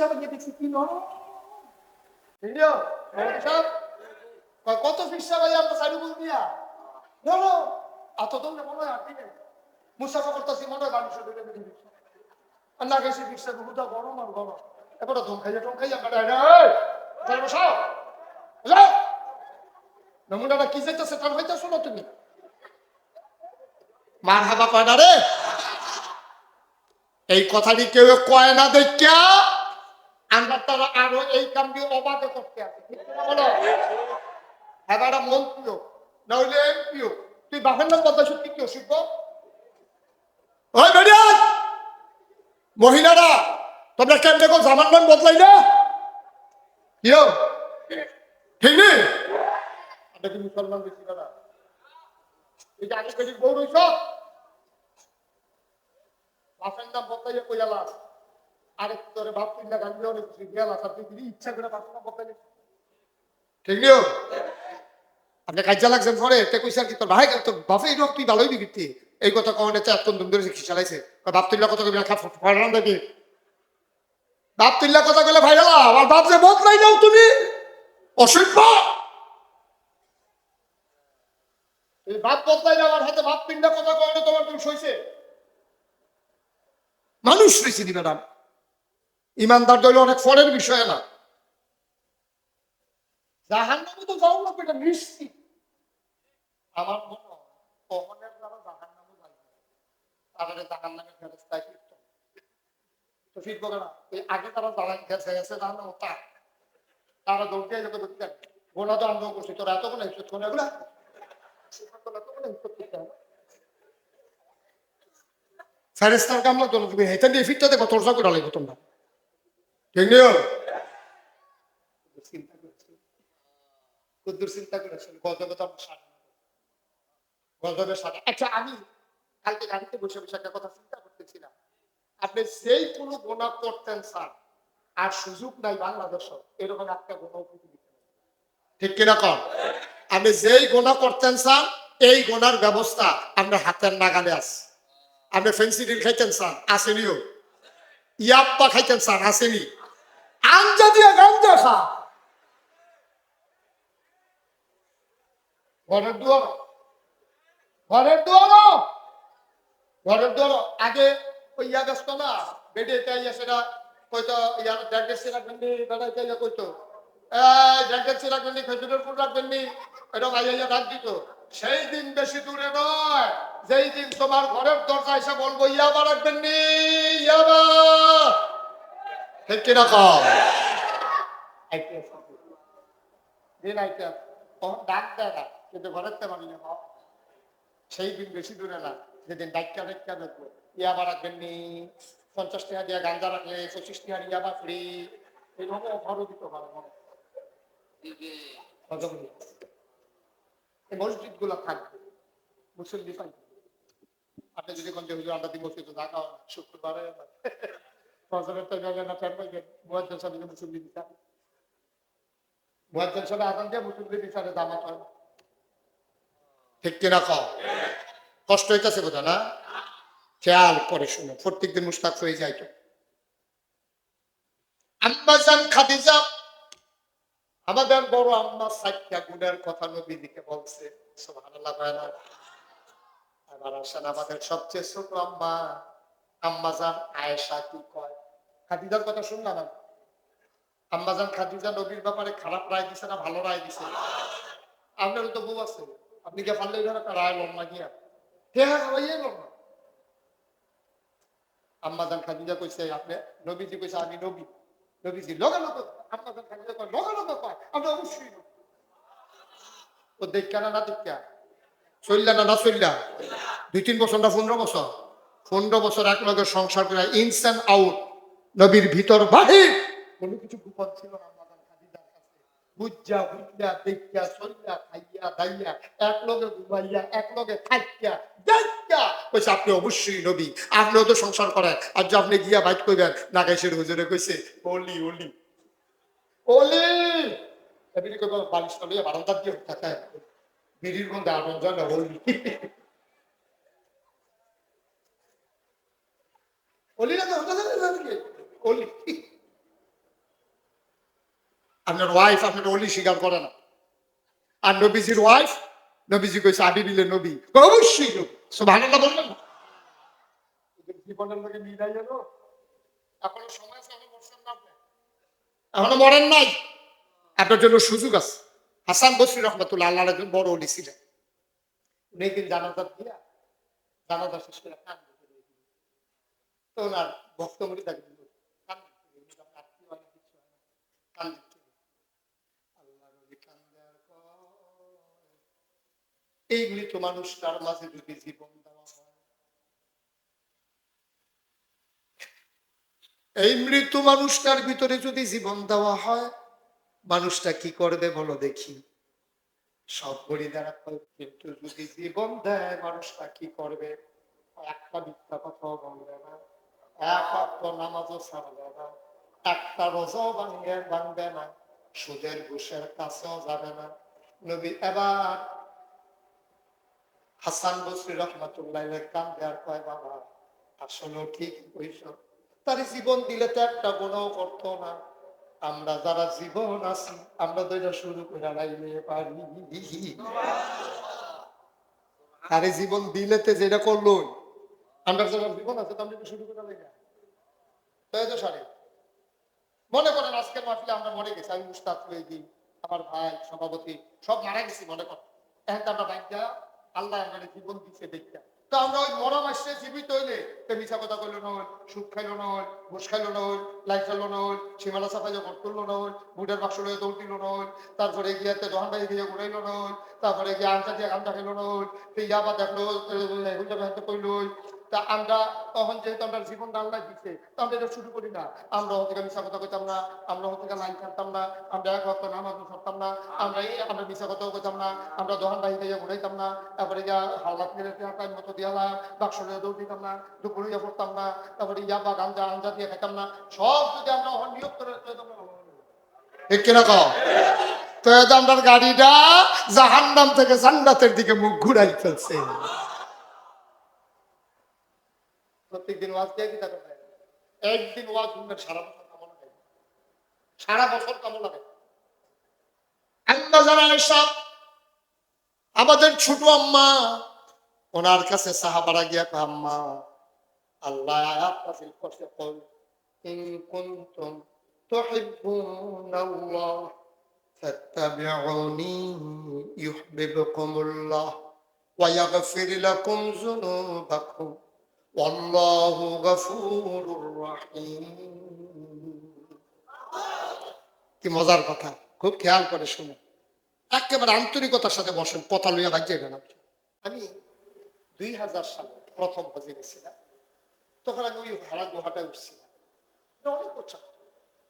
রিক্সা বানিয়ে দেখছি কি কত রিক্সা ভাই আমরা সাইডে বল দিয়া বলো এত দৌড়ে মনে হয় আপনি মুসাফা করতেছি মনে হয় মানুষের আর না গেছি রিক্সা বহুটা গরম আর গরম এবারে ধম খাইয়া বসাও নমুনাটা কি যেতেছে তার হইতেছো না তুমি মার হাবা কয় না রে এই কথাটি কেউ কয় না দেখা আমরা তারা আরো এই কামটি অবাধে করতে আছে বলো এবার মন্ত্রীও নইলে এমপিও তুই বাপের নাম বদলাইছ কি কি অসুখ ওই বেরিয়া মহিলারা তোমরা কেন দেখো জামার নাম বদলাই না কিও ঠিক নেই কি মুসলমান বেশি না এই যে আগে বেশি বউ রইছ বাপের নাম বদলাইয়া কইয়ালা আরেক তোরে বাপ তুই না গান্ধী অনেক কিছু গেলা তার তুই ইচ্ছা করে বাপের নাম বদলাই ঠিক নিও আপনি কাজা লাগছেন পরে তে কইছে কি তোর ভাই তোর বাপে রোগ তুই ভালোই বিগিতি এই কথা কখনো এতক্ষণ ধুম ধরে খিসালাইছে বাপ তুল্লা কথা কবি না ফরান দেবি বাপ তুল্লা কথা কইলে ভাই গেলা আর বাপ যে বদলাই যাও তুমি অসভ্য এই বাপ বদলাই যাওয়ার হাতে বাপ পিন্ডা কথা কখনো তোমার তুমি সইছে মানুষ রয়েছে দি ম্যাডাম ইমানদার দইলে অনেক ফরের বিষয় না জাহান্নামে তো যাও না এটা নিশ্চিত আমার মনে হয় কখনের যারা জাহান্নামে যাবে তাদের জাহান্নামের ফেরেশতায় ফিরত তো ফিরবো কেন এই আগে তারা জ্বালানি খেয়েছে গেছে জাহান্নাম তারা দৌড়তে এলো দেখতে গোনা তো আরম্ভ করছি তোরা এত কোনো হিসেব করে এগুলা ফেরেশতার কামলা তোর তুমি হেঁটে দিয়ে ফিরতে দেখো তোরসা করে লাগবে তোমরা ঠিক নিও চিন্তা করছি কুদ্দুর চিন্তা করেছেন গজবে তো গজবের সাথে আচ্ছা আমি কালকে গাড়িতে বসে বসে একটা কথা চিন্তা করতেছিলাম আপনি যেই কোনো গোনা করতেন স্যার আর সুযোগ নাই বাংলাদেশ এরকম একটা গোনা পৃথিবীতে ঠিক কিনা কর আপনি যেই গোনা করতেন স্যার এই গোনার ব্যবস্থা আমরা হাতের নাগালে আছে আপনি ফেন্সিডিল খাইতেন স্যার আসেনিও ইয়াপ্পা খাইতেন স্যার আসেনি আঞ্জা দিয়ে গাঞ্জা খা ঘরের দুয়ার আগে ওই ইয়া ব্যস্ত না বেডে চাইয়া সেটা কইতো ইয়ার জ্যাকেট সে রাখবেন নি বেড়াই চাইয়া কইতো জ্যাকেট সে রাখবেন নি খেজুরের ফুল রাখবেন নি এরকম আইয়া ডাক দিত সেই দিন বেশি দূরে নয় যেই দিন তোমার ঘরের দরজা এসে বলবো ইয়াবা রাখবেন নি ইয়াবা ঠিক কিনা কম দিন আইতে ডাক দেয় না কিন্তু ঘরের তেমন সেই দিন বেশি দূরে না যেদিন ডাক্তার দেখবো ইয়াবা রাখবেন নি 50 টাকা দিয়ে গাঞ্জা রাখলে 25 টাকা ইয়াবা ফ্রি এইভাবে অফারও দিতে পারে এই মসজিদ গুলো থাকবে মুসল্লি পাই আপনি যদি কোন হুজুর আমরা দিব মসজিদে থাকা শুক্রবারে ফজরের তো যাবে না ফের পাইবেন মুয়াজ্জিন সাহেব মুসল্লি দিতে মুয়াজ্জিন সাহেব আজান দিয়ে মুসল্লি দিতে জামাত হয় ঠিক কিনা কও কষ্ট হইতেছে বোঝা না খেয়াল করে শুনো প্রত্যেকদিন মুস্তাক হয়ে যায় তো আম্মা জান খাদিজা আমাদের বড় আম্মা সাইয়া গুণের কথা নবীজিকে বলছে সুবহানাল্লাহ আবার আসেন আমাদের সবচেয়ে ছোট আম্মা আম্মা জান আয়েশা কি কয় খাদিজার কথা শুনলাম আমি আম্মা জান খাদিজা নবীর ব্যাপারে খারাপ রায় দিছে না ভালো রায় দিছে আপনার তো বউ আছে আপনি কে পারলে একটা রায় লন না গিয়া আম্মাজান খাদিজা কইছে আপনি নবীজি কইছে আমি নবী নবীজি লগালগ আম্মাজান খাদিজা কয় লগালগ কয় আমরা অবশ্যই ও দেখা না দেখা চললা না চললা 2-3 বছর না 15 বছর এক লগে সংসার করে ইনস এন্ড আউট নবীর ভিতর বাহির কোনো কিছু গোপন ছিল না আম্মাজান খাদিজার কাছে বুঝা বুঝলা দেখা চললা খাইয়া দাইয়া এক লগে ঘুমাইয়া এক লগে খাইয়া দাইয়া কইছে আপনি অবশ্যই নবী আপনিও তো সংসার করেন আর যে আপনি গিয়া বাইট কইবেন নাগাইশের হুজুরে কইছে ওলি ওলি ওলি এবিনি কইব বালিশ লইয়া বারান্দা দিয়ে থাকে বিড়ির গন্ধে আগুন জ্বলে ওলি ওলি না হতে ওলি আপনার ওয়াইফ আপনার অলি স্বীকার করে না। আর নবীজির ওয়াইফ, নবীজি কইছে আবি দিলে নবী, অবশ্যই নবী। সুবহানাল্লাহ বললেন না? জীবনের লোকে মিলাই গেল। এখনো সময় আছে, এখনো মরছেন না আপনি, এখনো মরেন নাই, আপনার জন্য সুযোগ আছে। হাসান বসরি রহমাতুল্লাহ আল্লাহর একজন বড় অলি ছিলেন। উনি একদিন জানাজা দিয়া, জানাজা শেষ করে কান্দে, তো ওনার ভক্তমণি তাকে দিল, কান্দে, আত্মীয় হয় না, কিছু হয় না, কান্দে। আল্লাহ নবী কান্দে আর কয়, এই মৃত মানুষটার মাঝে যদি জীবন দেওয়া হয়, এই মৃত মানুষটার ভিতরে যদি জীবন দেওয়া হয়, মানুষটা কি করবে বলো দেখি। সব পরিদারা, কিন্তু যদি জীবন দেয় মানুষটা কি করবে? একটা মিথ্যা কথাও বলবে না, এক ওয়াক্ত নামাজও ছাড়বে না, একটা রোজাও ভাঙবে না, সুদের ঘুষের কাছেও যাবে না। নবী এবার হাসান বসরি রহমাতুল্লাহ কান্দে আর কয়, বাবা আসলে ঠিক কইছ, তার জীবন দিলে তো একটা গুণও করতো না। আমরা যারা জীবন আছি আমরা তো এটা শুরু করে লাইলে পারি, আরে জীবন দিলে তো যেটা করলো, আমরা যারা জীবন আছে তো আমরা এটা শুরু করে লাইলে তাই তো সারে। মনে করেন আজকের মাহফিলে আমরা মরে গেছি, আমি মুস্তাক হয়ে দিই, আমার ভাই সভাপতি সব মারা গেছি মনে করেন, এখন আমরা বাইকটা আল্লাহ আমাদের জীবন দিচ্ছে দেখতে, তো আমরা ওই মরা মাসে জীবিত হইলে মিশা কথা কইলো না হল, সুখ খাইলো না হল, ঘুষ খাইলো না হল, লাইট চাললো না হল, সীমানা সাফাই ঘর তুললো না হল, বুটের বাক্স লয়ে দৌড় দিল না হল, তারপরে গিয়াতে দোকান বাড়ি গিয়ে ঘুরাইলো না হল, তারপরে গিয়ে আনটা দিয়ে গানটা খেলো না হল, ইয়াবা দেখলো কইলো। তা আমরা তখন যেহেতু আমরা জীবনটা আল্লাহ দিচ্ছে, তো আমরা এটা শুরু করি না। আমরা হতে মিশা কথা কইতাম না, আমরা হতে লাইন ছাড়তাম না, আমরা এক হপ্তাহ নামাজ ছাড়তাম না, আমরা মিশা কথাও কইতাম না, আমরা দোকান বাড়িতে গিয়ে ঘুরাইতাম না, তারপরে গিয়া হাল্লাত মেরে টাইম মতো দিয়ালাম, বাক্স দৌড় দিতাম না, দুপুরে গিয়ে পড়তাম না, তারপরে ইয়াবা গাঞ্জা আঞ্জা দিয়ে খাইতাম না, সব যদি আমরা নিয়োগ করে ঠিক কিনা কও? তো আমরা গাড়িটা জাহান্নাম থেকে জান্নাতের দিকে মুখ ঘুরাই ফেলছে। প্রত্যেকদিন ওয়াজ দিয়ে কি থাকবে? একদিন ওয়াজ শুনবেন সারা বছর কেমন লাগে, সারা বছর কেমন লাগে। আল্লাহ জানা সব। আমাদের ছোট আম্মা, ওনার কাছে সাহাবারা গিয়া কয়, আম্মা আল্লাহ আয়াত নাযিল করতে, কল ইন কুনতুম তুহিব্বুনাল্লাহ ফাত্তাবিউনি ইউহিব্বুকুমুল্লাহ ওয়া ইয়াগফির লাকুম যুনুবাকুম ওয়াল্লাহু গফুরুর রহিম। কি মজার কথা, খুব খেয়াল করে শুনুন, একেবারে আন্তরিকতার সাথে বসেন, কথা লইয়া ভাগ যাইবেন। আমি 2000 সালে প্রথম হজে গেছিলাম, তখন আমি ওই ভাড়া গুহাটায় উঠছিলাম, অনেক উঁচা।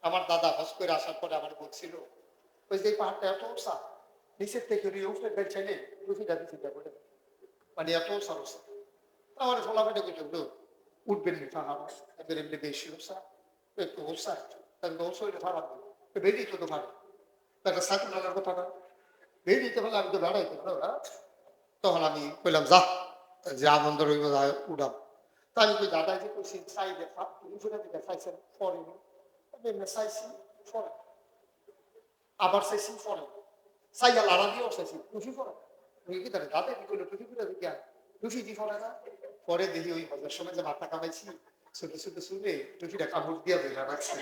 আমার দাদা হজ করে আসার পরে আমার বলছিল, ওই যে পাহাড়টা এত উঁচা, নিচের থেকে উঠে চাইলে টুফিটা চিন্তা করে, মানে এত উঁচা উঁচা। আমার ফলাফাটা কিছু উঠবেন নি, পাহাড় এমনি বেশি উঁচা, একটু উঁচা, তাহলে উঁচু হইলে ভাড়া বেরিয়ে তো ভাড়া, একটা সাইকেল আনার কথা না, বেরিয়ে হলে আমি তো বেড়াইতে পারো না। তখন আমি কইলাম যা, যে আনন্দ রইব উড়াম। তা আমি ওই দাদা যে কইছি চাই দেখা, উঠে দিকে চাইছেন পরেনি, এমনি চাইছি পরে, আবার চাইছি পরে, চাইয়া লাড়া দিয়েও চাইছি টুফি পরে, কি তাহলে দাদা কি করলো টুফি করে দিকে টুফি দি পরে না। পরে দেখি ওই হজের সময় যে মাথা কামাইছি, ছোট ছোট শুনে টুফিটা কাপড় দিয়া বেলা রাখছি,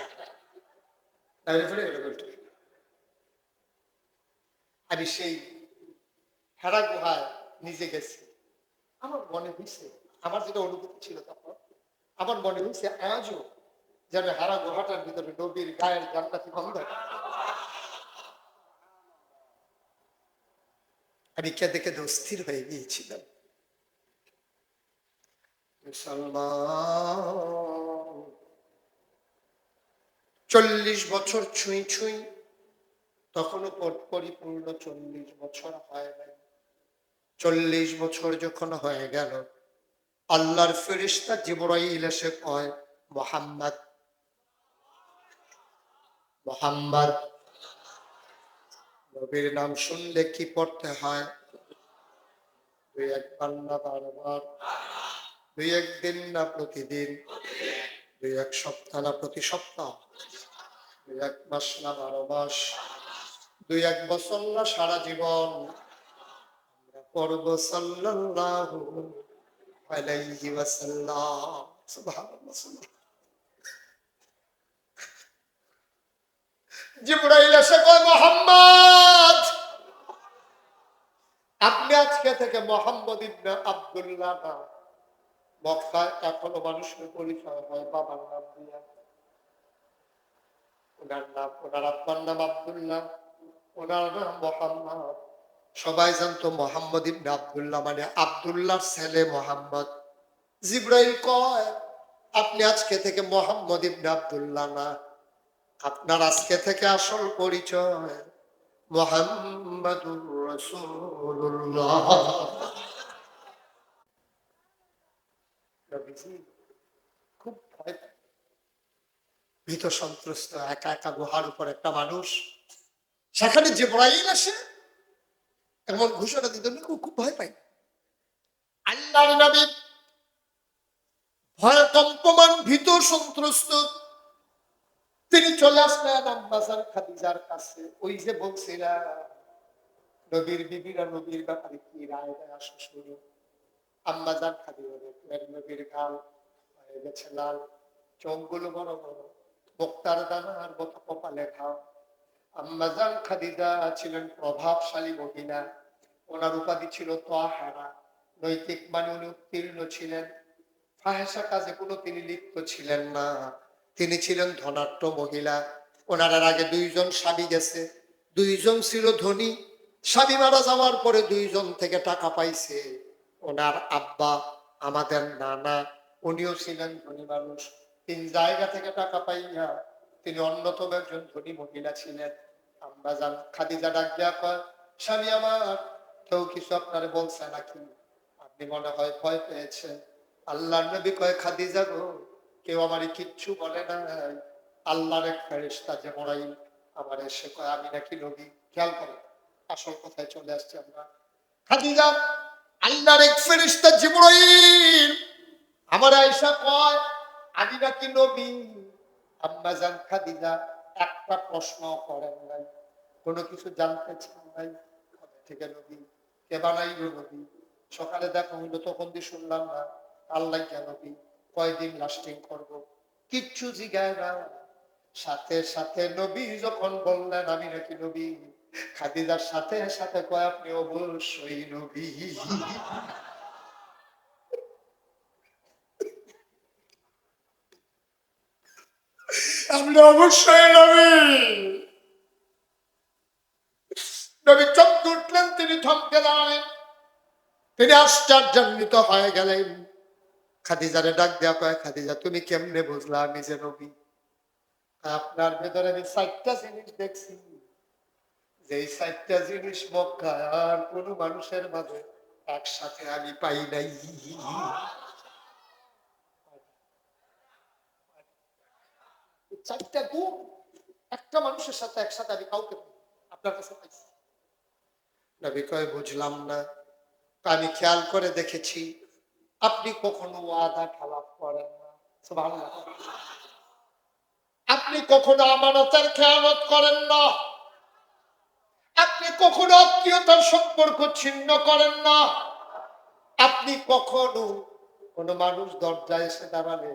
আমি সেই হেরা গুহায় নিজে গেছি। আমার মনে হয়েছে, আমার যেটা অনুভূতি ছিল তখন, আমার মনে হয়েছে আজও যেন হারা গুহাটার ভিতরে নবীর গায়ের জান্নাতি গন্ধ। আমি কেঁদে কেঁদে অস্থির হয়ে গিয়েছিলাম। মুসলমান 40 বছর ছুঁই ছুঁই, তখনও পরিপূর্ণ 40 বছর হয় নাই। 40 বছর যখন হয়ে গেল, আল্লাহর ফেরেশতা জিবরাইল এসে কয়, মুহাম্মদ মুহাম্মদ। নবীর নাম শুনলে কি পড়তে হয়? 2-1 বার না বারবার, 2-1 দিন না প্রতিদিন, 2-1 সপ্তাহ না প্রতি সপ্তাহ, এক মাস না 12 মাস, 2-1 বছর না সারা জীবন পড়ব সাল্লাল্লাহু আলাইহি ওয়াসাল্লাম। সুবহানাল্লাহ। জিবরাইল এসে কয়, মুহাম্মদ, আপনি আজকে থেকে মোহাম্মদ ইবনে আব্দুল্লাহ না। মক্কায় এখনো মানুষের পরিচয় হয় বাবার নাম দিয়া। ওনার নাম, ওনার আব্বার নাম আব্দুল্লাহ, ওনার নাম মোহাম্মদ। সবাই জানতো মোহাম্মদ ইবনে আব্দুল্লাহ মানে আব্দুল্লাহর ছেলে মোহাম্মদ। জিবরাইল কয়, আপনি আজকে থেকে মোহাম্মদ ইবনে আব্দুল্লাহ না, আপনার আজকে থেকে আসল পরিচয় মুহাম্মাদুর রাসূলুল্লাহ। নবীজি খুব ভয় পেত, ভীত সন্ত্রস্ত, একা একা গুহার উপর একটা মানুষ। সেখানে জিবরাইল আসে এমন ঘোষণা দিত, খুব ভয় পাই। আল্লাহর নবী ভয় কম্পমান, ভীত সন্ত্রস্ত। তিনি চলে আসলেন আম্মাজান খাদিজার কাছে। ওই যে বলছিলাম নবীর বিবিরা নবীর ব্যাপারে কি রায় দেয় আসো শুনি। আম্মাজান খাদিজা দেখলেন নবীর গাল হয়ে গেছে লাল, চোখগুলো বড় বড়, বক্তার দানার মতো কপালে ঘাম। আম্মাজান খাদিজা ছিলেন প্রভাবশালী মহিলা। ওনার উপাধি ছিল তাহেরা। নৈতিক মানে উনি উত্তীর্ণ ছিলেন, ফাহেসা কাজে কোনো তিনি লিপ্ত ছিলেন না। তিনি ছিলেন ধনাঢ্য মহিলা। ওনার আগে 2জন স্বামী গেছে, 2জন ছিল ধনী। স্বামী মারা যাওয়ার পরে 2জন থেকে টাকা পাইছে। ওনার আব্বা আমাদের নানা, উনিও ছিলেন ধনী মানুষ। 3 জায়গা থেকে টাকা পাইয়া তিনি অন্যতম একজন ধনী মহিলা ছিলেন। আম্মাজান খাদিজা ডাক দেয়া কয়, স্বামী আমার, কেউ কিছু আপনারে বলছে নাকি? আপনি মনে হয় ভয় পেয়েছেন। আল্লাহর নবী কয়, খাদিজা গো, কেউ আমারে কিচ্ছু বলে নাই। আল্লাহর এক ফেরেশতা জিবরাইল আমার এসে কয় আমি নাকি নবী। খেয়াল করো, আসল কথায় চলে আসছে আমরা। খাদিজা, আল্লাহর এক ফেরেশতা জিবরাইল আমার আয়েশা কয় আমি নাকি নবী। আম্মাজান খাদিজা একটা প্রশ্ন করেন নাই, কোনো কিছু জানতে চান নাই। কবে থেকে নবী, কে বানাইল নবী, সকালে দেখা হইলো তখন দিয়ে শুনলাম না, আল্লাহ কে নবী, কয়দিন লাস্টিং করবো, কিচ্ছু জিগায় না। সাথে সাথে নবী যখন বললেন আমি নাকি নবী, খাদিজার সাথে সাথে কয় আপনি অবশ্যই নবী। আপনি অবশ্যই নবী। নবী চোখ উঠলেন, তিনি থমকে দাঁড়ালেন, তিনি আশ্চর্যান্বিত হয়ে গেলেন। খাদিজারে ডাক দেয়া কয়, খাদিজা তুমি কেমনে বুঝলা আমি যে নবী? আপনার ভেতরে আমি 4টা জিনিস দেখছি, যে 4টা জিনিস মক্কায় আর কোন মানুষের মাঝে একসাথে আমি পাই নাই। 4টা গুণ একটা মানুষের সাথে একসাথে আমি কাউকে আপনার কাছে পাইছি। নবী কয় বুঝলাম না। আমি খেয়াল করে দেখেছি আপনি কখনো ওয়াদা খেলাফ করেন না, সুবহানাল্লাহ। আপনি কখনো আমানতের খেয়ানত করেন না, আপনি কখনো আত্মীয়তার সম্পর্ক ছিন্ন করেন না, আপনি কখনো কোনো মানুষ দরজায় এসে দাঁড়ালে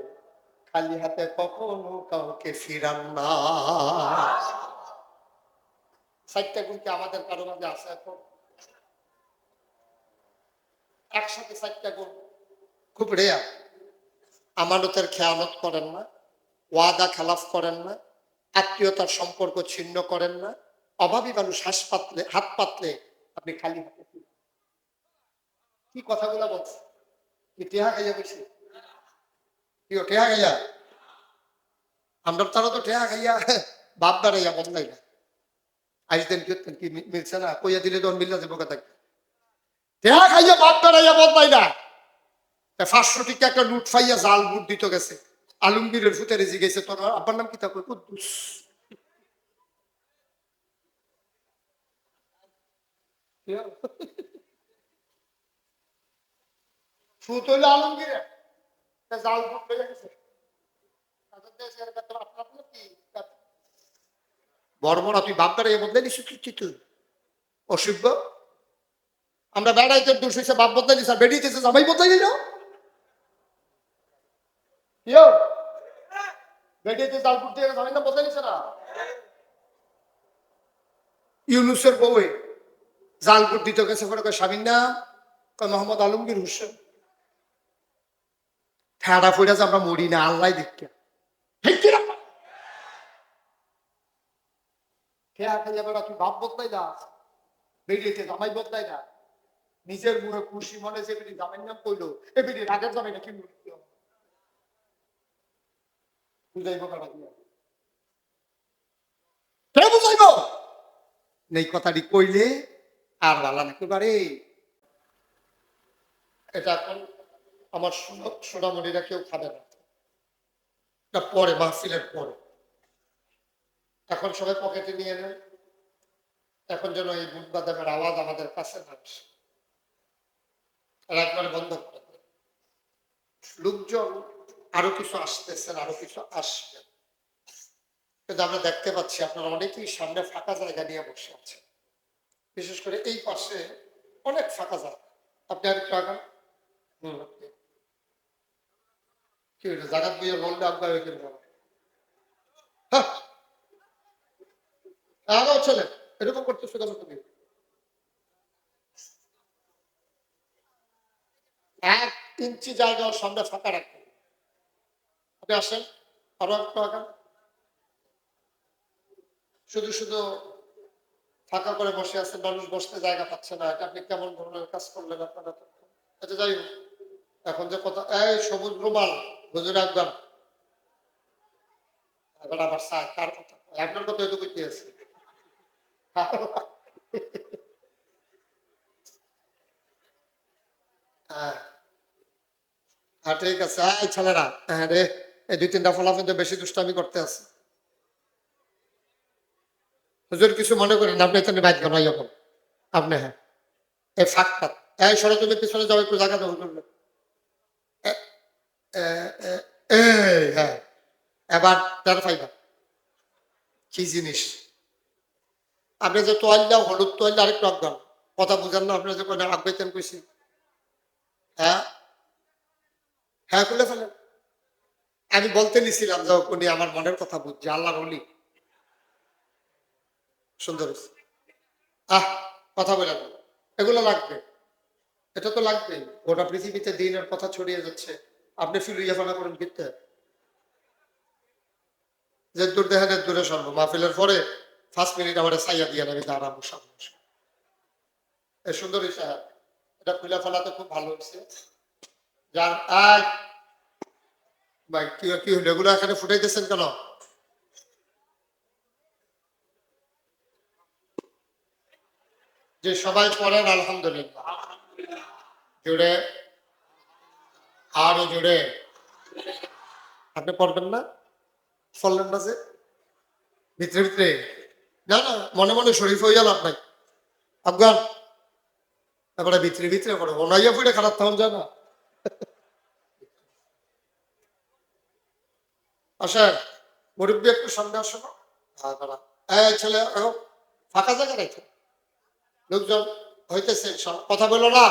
খালি হাতে কখনো কাউকে ফিরান না। 4টা গুণ কি আমাদের কারো মাঝে আছে এখন? একসাথে 4টা গুণ খুব রেয়ার। আমানতের খেয়ানত করেন না, ওয়াদা খেলাফ করেন না, আত্মীয়তার সম্পর্ক ছিন্ন করেন না, অভাবী মানুষ হাত পাতলে আপনি খালি হাতে ফিরেন। কি কথাগুলা বলছে? কি টেহা খাইয়া বলছি? কি টেহা খাইয়া? আমরা তারা তো টেহা খাইয়া বাপ দাঁড়াইয়া বদলাই না। আইসদেন কি মিলছে না, কইয়া দিলে তখন মিল্লা যাবো কথা। টেহা খাইয়া বাপ দাঁড়াইয়া বদলাই না। 500 টিকা একটা লুট ফাইয়া জাল বুট দিত গেছে, আলমগীরের ফুটারে জিগেছে তোর আব্বার নাম কি তা কই কুদ্দুস। ফুট হইলো আলমগীরের, জাল বুট হয়ে গেছে। বর্মরা তুই বাপ বেড়াই বদলে নিস কি তুই অসভ্য। আমরা বেড়াইতে দোষ হয়েছে বাপ বদলাই দিস আর বেরিয়েছে জামাই বদলাই দিল। বেরিয়েছে জাল করতে জামাই না বদলাই দিছে না। ইউনুসের বউয়ে জালপুর দিতে গেছে পরে স্বামীর নাম মোহাম্মদ আলমগীর হোসেন। ঠেড়া ফুড়ে আমরা মরি না আল্লাহ দেখতে তুই বাপ বদলাই না বেরিয়েছে জামাই বদলাই না। নিজের মুখে খুশি মনে যে বেরি জামাই নাম কইলো এ বেরি রাগের জামাই নাকি বুঝাইব কাটা দিয়ে কে বুঝাইব এই কথাটি কইলে আর ভালো নাকি পারে। এটা এখন আমার সোনামণিরা কেউ খাবে না, এটা পরে মাহফিলের পরে। এখন সবাই পকেটে নিয়ে নেন, এখন যেন এই বুট বাদামের আওয়াজ আমাদের কাছে না আসে, একবারে বন্ধ করে দেন। লোকজন আরো কিছু আসতেছেন, আরো কিছু আসবে, কিন্তু আমরা দেখতে পাচ্ছি আপনারা অনেকেই সামনে ফাঁকা জায়গা নিয়ে বসে আছেন, বিশেষ করে এই পাশে অনেক ফাঁকা জায়গা। আপনি আর একটু আগান। কি হইলো জাগাত বইয়ে বললে আপনার আগাও ছেলে, এরকম করতেছো কেন তুমি? 1 ইঞ্চি জায়গা সামনে ফাঁকা রাখবেন। আপনি আসেন, আরো একটু আগান। শুধু শুধু ফাঁকা করে বসে আছেন, মানুষ বসতে জায়গা পাচ্ছে না, এটা আপনি কেমন ধরনের কাজ করলেন আপনারা? এটা যাই হোক, এখন যে কথা এই সবুজ রুমাল হুজুর একদম এবার আবার চায় কার কথা, আপনার কথা এটুকু কি আছে? হ্যাঁ ঠিক আছে। এই ছেলেরা, হ্যাঁ রে, এই 2-3টা ফলাফল বেশি দুষ্টামি করতে আছে। হুজুর কিছু মনে করেন, আপনি এখানে বাইক বানাই এখন আপনি। হ্যাঁ এই ফাঁকটা এই সড়ক তুমি পিছনে যাও, একটু জায়গা দেবো করবে। হ্যাঁ এবার তার ফাইবা কি জিনিস? আপনি যে তোয়াল্লা হলুদ তোয়াল্লা আরেকটু আগান, কথা বুঝান না আপনি যে কোনো আগাইতেন কইছি। হ্যাঁ হ্যাঁ খুলে ফেলেন। আমি বলতে নিছিলাম যে উনি আমার মনের কথা বুঝছে, আল্লাহ বলি সুন্দর হয়েছে। আহ কথা বলে এগুলো লাগবে, এটা তো লাগবেই। গোটা পৃথিবীতে দিনের কথা ছড়িয়ে যাচ্ছে, আপনি ফিলুইয়া ফানা করেন কিনতে যে দূর দেখেন দূরে সর্ব মাহফিলের পরে 5 মিনিট আমার ছাইয়া দিয়ে নেবে আরাম সামনে। এই সুন্দর হয়েছে, এটা খুলে ফেলাতে খুব ভালো হয়েছে। যার আয় ভাই কি কি হলো এগুলো এখানে ফুটাইতেছেন কেন? যে সবাই পড়েন আলহামদুলিল্লাহ জুড়ে, আরো জুড়ে। আপনি পড়বেন না? পড়লেন না যে ভিতরে ভিতরে? না না, মনে মনে শরীফ হয়ে গেল আপনার আফগান, তারপরে ভিতরে ভিতরে পড়ে ওনাইয়া ফুটে খারাপ তখন যায় না। আসেন মুরব্বী একটু সামনে আসো না। ছেলে ফাঁকা জায়গা রেখে লোকজন হইতেছে, কথা বলো না।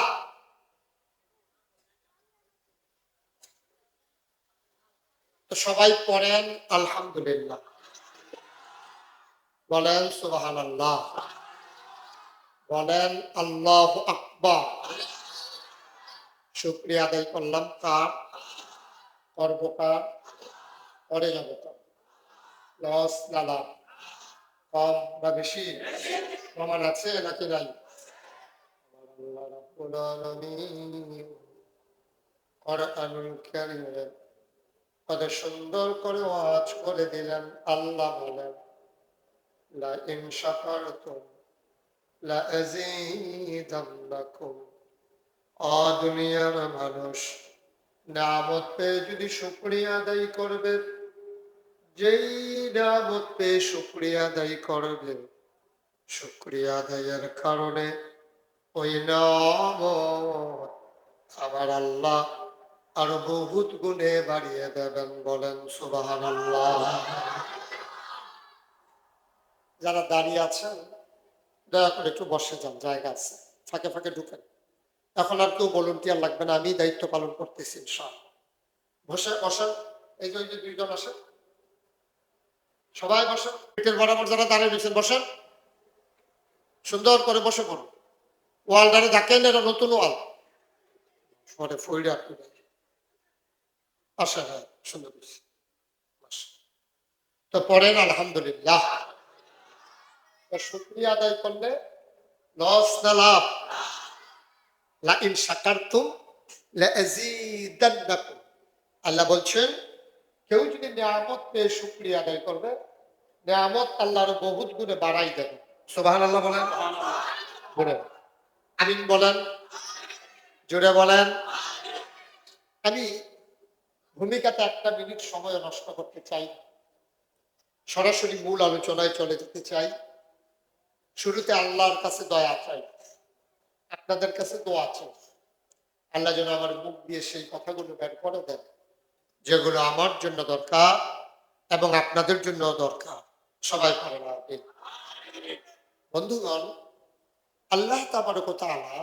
তো সবাই পড়েন আলহামদুলিল্লাহ, বলেন সুবহানাল্লাহ, বলেন আল্লাহু আকবার। শুকরিয়া আদায় করলাম কার? কর্মকার করে যাবো তো লস না লাভ, কম বা বেশি প্রমাণ আছে নাকি নাই? আল্লাহ রাব্বুল আলামিন কোরআনুল কারীমে কত সুন্দর করে ওয়াজ করে দিলেন। আল্লাহ বলেন লা ইন শাকারতুম লা আযীদান্নাকুম। দুনিয়ার মানুষ নিয়ামত পেয়ে যদি শুকরিয়া আদায় করবে, যেই নিয়ামত পেয়ে শুকরিয়া আদায় করবে, শুকরিয়া আদায়ের কারণে ওই নিয়ামত আমার আল্লাহ আরো বহুত গুণে বাড়িয়ে দেবেন। বলেন সুবহানাল্লাহ। যারা দাঁড়িয়ে আছেন দয়া করে একটু বসে যান, জায়গা আছে, ফাঁকে ফাঁকে ঢুকেন। এখন আর কেউ ভলেন্টিয়ার লাগবে না, আমি দায়িত্ব পালন করতেছি ইনশাআল্লাহ। বসে বসেন, এই যে ওই যে দুইজন আসেন, সবাই বসেন। পিঠের বরাবর যারা দাঁড়িয়ে রয়েছেন বসেন, সুন্দর করে বসে পড়ুন। ওয়ালটারে দেখেন, এটা নতুন ওয়াল, পরে ফইরে আপনি আসেন। হ্যাঁ, সুন্দর হয়েছে। তো পড়েন আলহামদুলিল্লাহ। শুকরিয়া আদায় করলে লস না লাভ? লা ইন শাকারতুম লা আযীদান্নাকুম। আল্লাহ বলছেন কেউ যদি নিয়ামত পেয়ে শুকরিয়া আদায় করবে, নিয়ামত আল্লাহর বহুত গুণে বাড়াই দেবে। সুবহানাল্লাহ বলেন, বলেন আমিন, বলেন জোরে বলেন। আমি ভূমিকাতে একটা মিনিট সময় নষ্ট করতে চাই, সরাসরি মূল আলোচনায় চলে যেতে চাই। শুরুতে আল্লাহর কাছে দয়া চাই, আপনাদের কাছে দোয়া চাই। আল্লাহ যেন আমার মুখ দিয়ে সেই কথাগুলো বের করে দেন যেগুলো আমার জন্য দরকার এবং আপনাদের জন্য দরকার। সবাই করে না? বন্ধুগণ, আল্লাহ তাবারক ওয়া তাআলা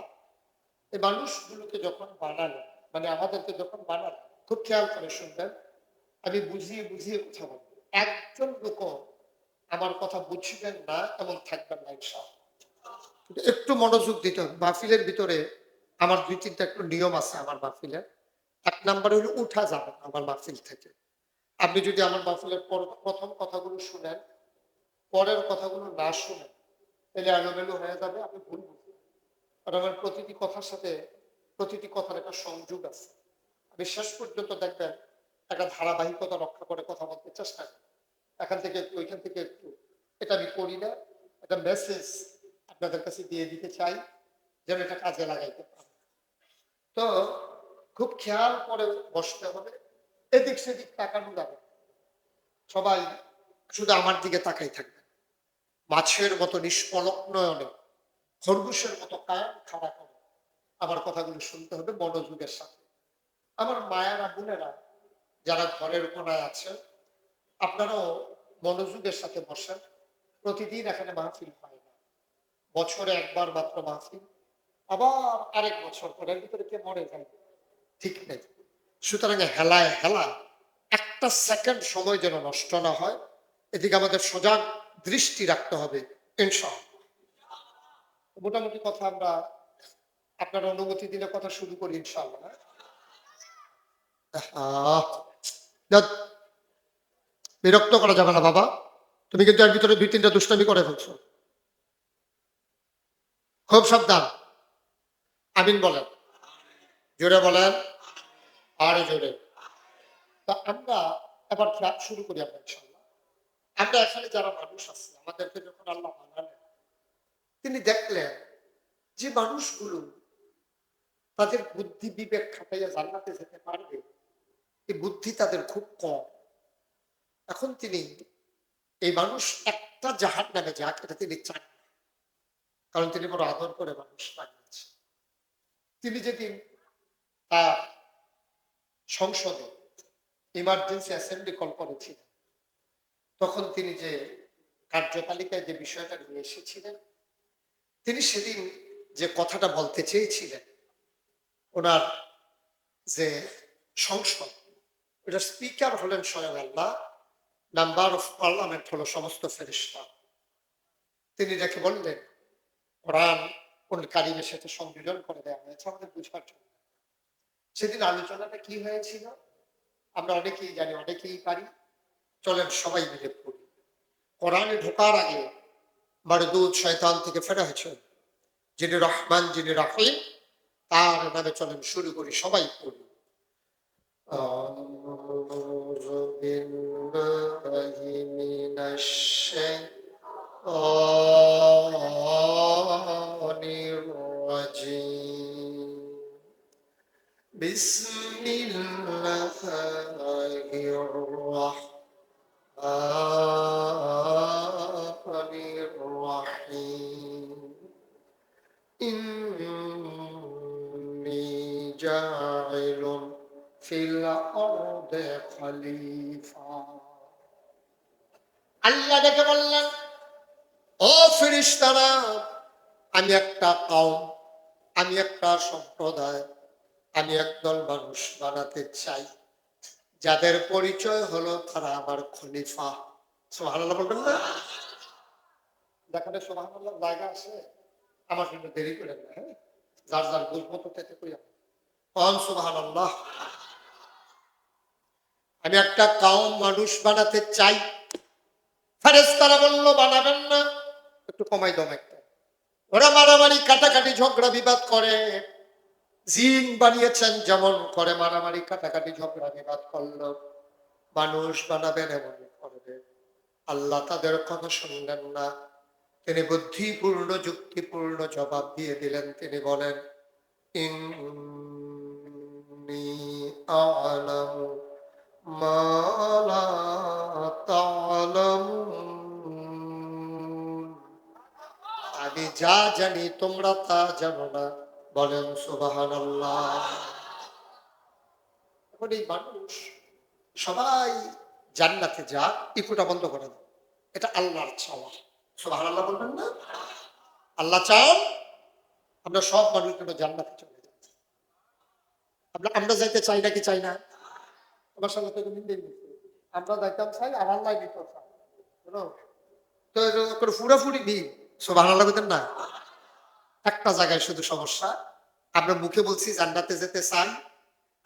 এই মানুষগুলোকে যখন বানালেন, মানে আমাদেরকে যখন বানালেন, খুব খেয়াল করে শুনবেন, আমি বুঝিয়ে বুঝিয়ে কথা বলবো। একজন লোক আমার কথা বুঝবেন না এবং থাকবেন না ইনশাআল্লাহ। একটু মনোযোগ দিতে হবে। মাহফিলের ভিতরে আমার দুই তিনটা একটু নিয়ম আছে আমার মাহফিলের। এক নাম্বার হলো উঠা যাবে না আমার মাহফিল থেকে। আপনি যদি আমার মাহফিলের প্রথম কথাগুলো শুনেন, পরের কথাগুলো না শুনেন, তাহলে এলোমেলো হয়ে যাবে, আপনি ভুল বুঝবেন। আর আমার প্রতিটি কথার সাথে প্রতিটি কথার একটা সংযোগ আছে। আপনি শেষ পর্যন্ত দেখবেন একটা ধারাবাহিকতা রক্ষা করে কথা বলতে চেষ্টা করেন। এখান থেকে একটু, ওইখান থেকে একটু। এটা আমি করি না, একটা মেসেজ আপনাদের কাছে দিয়ে দিতে চাই যেন এটা কাজে লাগাইতে পারে। তো খুব খেয়াল করে বসতে হবে, এদিক সেদিক তাকানো যাবে। সবাই শুধু আমার দিকে তাকাই থাকবে, মাছের মতো নিষ্পলক নয়নে, খরগোশের মতো কান খাড়া করে আমার কথাগুলো শুনতে হবে মনোযোগের সাথে। আমার মায়েরা বোনেরা যারা ঘরের কোনায় আছেন, আপনারাও মনোযোগের সাথে বসেন। প্রতিদিন এখানে মাহফিল হয় না, বছরে একবার মাত্র মাহফিল, আবার আরেক বছর পরের ভিতরে কে মরে যায় ঠিক নেই। সুতরাং হেলায় হেলা একটা সেকেন্ড সময় যেন নষ্ট না হয়, এদিকে আমাদের সজাগ দৃষ্টি রাখতে হবে ইনশাআল্লাহ। মোটামুটি কথা আমরা, আপনার অনুমতি দিলে কথা শুরু করি ইনশাআল্লাহ। বিরক্ত করা যাবে না বাবা, তুমি কিন্তু এর ভিতরে দুই তিনটা দুষ্টামি করে ফেলছো, খুব সাবধান। আমিন বলেন, জোরে বলেন, আর জোরে। তা আমরা এবার ক্লাস শুরু করি আমরা ইনশাআল্লাহ। আমরা এখানে যারা মানুষ আছে, আমাদেরকে যখন আল্লাহ বানালেন, তিনি দেখলেন যে মানুষগুলো তাদের বুদ্ধি বিবেক খাটাইয়া জান্নাতে যেতে পারবে, এই বুদ্ধি তাদের খুব কম। এখন তিনি এই মানুষ একটা জাহান্নামে যাক এটা তিনি চান না, কারণ তিনি বড় আদর করে মানুষ বানিয়েছে। তিনি যেদিন তার সংসদে ইমার্জেন্সি অ্যাসেম্বলি কল করেছিলেন, তখন তিনি যে কার্যতালিকায় যে বিষয়টা নিয়ে এসেছিলেন, তিনি সেদিন যে কথাটা বলতে চেয়েছিলেন, ওনার যে সংসদ, ওটা স্পিকার হলেন স্বয়ং আল্লাহ, নাম্বার অফ পার্লামেন্ট হলো সমস্ত ফেরেশতা। তিনি যাকে বললেন কোরআন কোন কারিমের সাথে সংযোজন করে দেওয়া হয়েছে আমাদের বুঝার জন্য। সেদিন আলোচনাটা কি হয়েছিল আমরা অনেকেই জানি, অনেকেই পারি। চলেন সবাই মিলে পড়ি। কোরআনে ঢোকার আগে মারদুদ শয়তান থেকে ফেরা হয়েছে, যিনি রহমান যিনি রাহিম, তার নামে চলেন শুরু করি, সবাই পড়ি। আউযু বিল্লাহি মিনাশ শাইতানির রাজীম। বিসমিল্লাহির রাহমানির রাহিম। ইন্নী জাইলুন ফিল আরদি খলিফা। আল্লাহ দেখে বললেন ও ফেরেশতারা, আমি একটা কওম, আমি একটা সম্প্রদায়, আমি একদল মানুষ বানাতে চাই যাদের পরিচয় হলো তারা আমার খলিফা। সুবহানাল্লাহ বলবেন না? দেখালে সুবহানাল্লাহ জায়গা আছে, আমার জন্য দেরি করেন না। হ্যাঁ, যার যার বুঝবো তো তেতে কই কন সুবহানাল্লাহ। আমি একটা কওম মানুষ বানাতে চাই। ফেরেশতারা বলল বানাবেন না, একটু কমাই দাও একটা। ওরা মারামারি কাটাকাটি ঝগড়া বিবাদ করে, জিন বানিয়েছেন যেমন করে মারামারি কাটাকাটি ঝগড়া বিবাদ করলো, মানুষ বানাবেন এমন করবে। আল্লাহ তাদের কথা শুনলেন না। তিনি বুদ্ধিপূর্ণ যুক্তিপূর্ণ জবাব দিয়ে দিলেন। তিনি বলেন, ইন্নী আ'লামু মা লা তা'লামুন। আমি যা জানি তোমরা তা জানো না। বলেন সুবহানাল্লাহ। এখন এই মানুষ সবাই জান্নাতে যাক, ইকুটা বন্ধ করে দাও, এটা আল্লাহর চাওয়া। সুবহানাল্লাহ বলবেন না? আল্লাহ চান আমরা সব মানুষ যেন জান্নাতে চলে যাই। আমরা যাইতে চাই নাকি চাই না? আমার সঙ্গে তো মিলেই গেছে। আমরা যাইতাম চাই আর আল্লাহ দিতে চাই, বুঝলো? তো কোনো ফুরাফুরি নেই। সুবহানাল্লাহ বলতেন না? একটা জায়গায় শুধু সমস্যা, আমরা মুখে বলছি জান্নাতে যেতে চাই,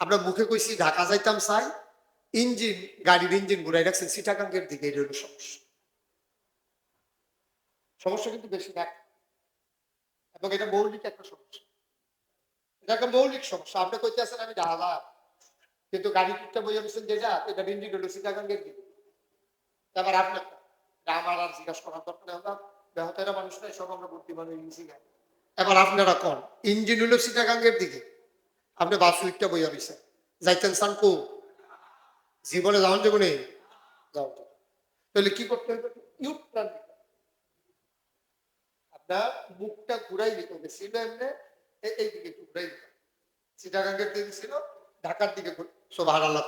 আমরা মুখে কইছি ঢাকা যাইতাম চাই, ইঞ্জিন, গাড়ির ইঞ্জিন ঘুরাই রাখছেন চিটাগাঙ্গের দিকে। এটা হলো সমস্যা। সমস্যা কিন্তু বেশি না, এবং এটা মৌলিক একটা সমস্যা। এটা একটা মৌলিক সমস্যা। আপনি কইতে আছেন আমি ঢাকা, কিন্তু গাড়ি টুকটা বইয়া দিচ্ছেন যেটা, এটা ইঞ্জিন হলো চিটাগাঙ্গের দিকে। এবার আপনি আমার আর জিজ্ঞাসা করার দরকার নেই, আমরা বেহতেরা মানুষ নাই, সব আমরা বুদ্ধিমান হয়ে গেছি। এবার আপনারা কোন ইঞ্জিন হলো চিটাগাঙ্গের দিকে, আপনি বাস উইকটা বইয়া দিচ্ছেন, যাইতেন চান কো? জীবনে যাওয়ান জীবনে যাও। তাহলে কি করতে হবে? ইউটার্ন দিতে হবে। আপনার মুখটা ঘুরাই দিতে হবে। ছিল এমনি এই দিকে একটু ঘুরাই দিতে হবে। চিটাগাঙ্গের দিকে ছিল, ঢাকার দিকে। সুবহানাল্লাহ।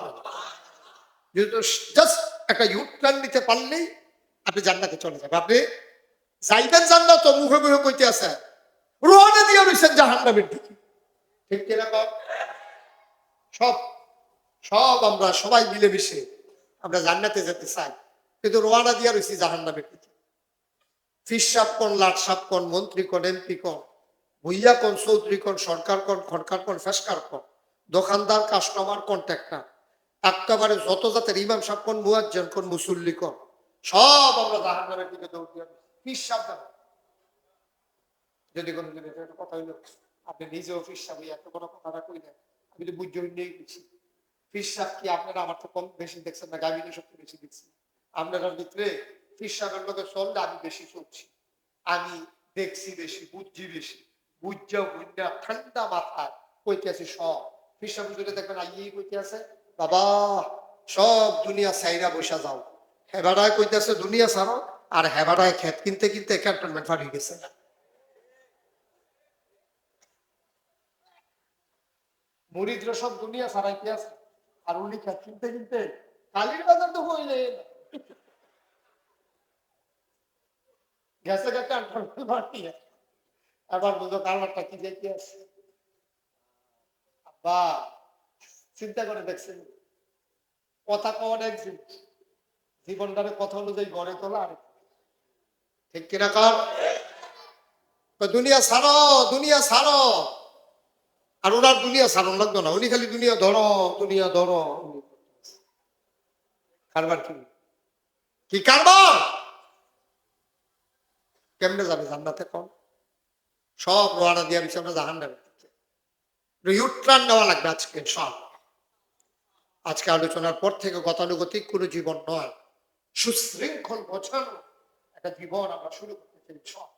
যেহেতু জাস্ট একটা ইউটার্ন নিতে পারলেই আপনি জান্নাতে চলে যাবেন। আপনি যাইবেন জান্নাত, মুখে মুখে কইতে আছে রোহানে দিয়ে রয়েছেন জাহান্নামের দিকে। ঠিক কিনা বাপ? সব সব আমরা সবাই মিলেমিশে আমরা জান্নাতে যেতে চাই, কিন্তু রোয়ানা দিয়া রয়েছি জাহান্নামের দিকে। ফিরসাব কোন, লাটসাব কোন, মন্ত্রী কোন, এমপি কোন, ভুইয়া কোন, চৌধুরী কোন, সরকার কোন, খরকার কোন, ফেসকার কোন, দোকানদার, কাস্টমার, কন্ট্রাক্টর, একেবারে যত জাতের ইমাম সাহেব কোন, মুয়াজ্জিন কোন, মুসল্লি কোন, সব আমরা জাহান্নামের দিকে দৌড় দিয়া ফিরসাব দেব। যদি কোনো দিন একটা কথা হইলো, আপনি নিজেও ফিরসাব হইয়া এত বড় কথাটা কইলেন, আমি তো বুঝতে নিয়েই গেছি। ফিরসাব কি আপনারা আমার তো কম বেশি দেখছেন না, গাভিনী সবচেয়ে বেশি দেখছি। আপনার ভিতরে ফিরসাবের লোকে চললে আমি বেশি চলছি, আমি দেখছি বেশি, বুঝছি বেশি, বুঝা বুঝা ঠান্ডা মাথায় কইতে আছি সব। ফিরসাব যদি দেখবেন আইয়েই কইতে আছে, বাবা সব দুনিয়া সাইরা বসা যাও। হেবাড়ায় কইতে আছে দুনিয়া ছাড়ো, আর হেবাড়ায় খেত কিনতে কিনতে ক্যান্টনমেন্ট ফাটিয়ে গেছে। মুরিদরা সব দুনিয়া ছাড়াইতে আছে, আর উনি খেত কিনতে কিনতে কালির বাজার তো হইলে গেছে গেছে আবার বুঝো কালারটা কি দেখতে আছে। আব্বা চিন্তা করে দেখছেন, কথা কওয়ার এক জিনিস, জীবনটারে কথা অনুযায়ী গড়ে তোলা আরেক। ঠিক কিনা কর? দুনিয়া ছাড়ো, দুনিয়া ছাড়ো। আর ওনার দুনিয়া ছাড়ন লাগতো না, উনি খালি দুনিয়া ধরো, দুনিয়া ধরো। কারবার কি কি কারবার? কেমনে যাবে জান্নাতে? কোন সব রোয়ানা দিয়া দিচ্ছে আমরা জাহান্নামের দিকে। ইউটার্ন নেওয়া লাগবে আজকে সব। আজকে আলোচনার পর থেকে গতানুগতিক কোনো জীবন নয়, সুশৃঙ্খল গোছানো একটা জীবন আমরা শুরু করতে চাই সব।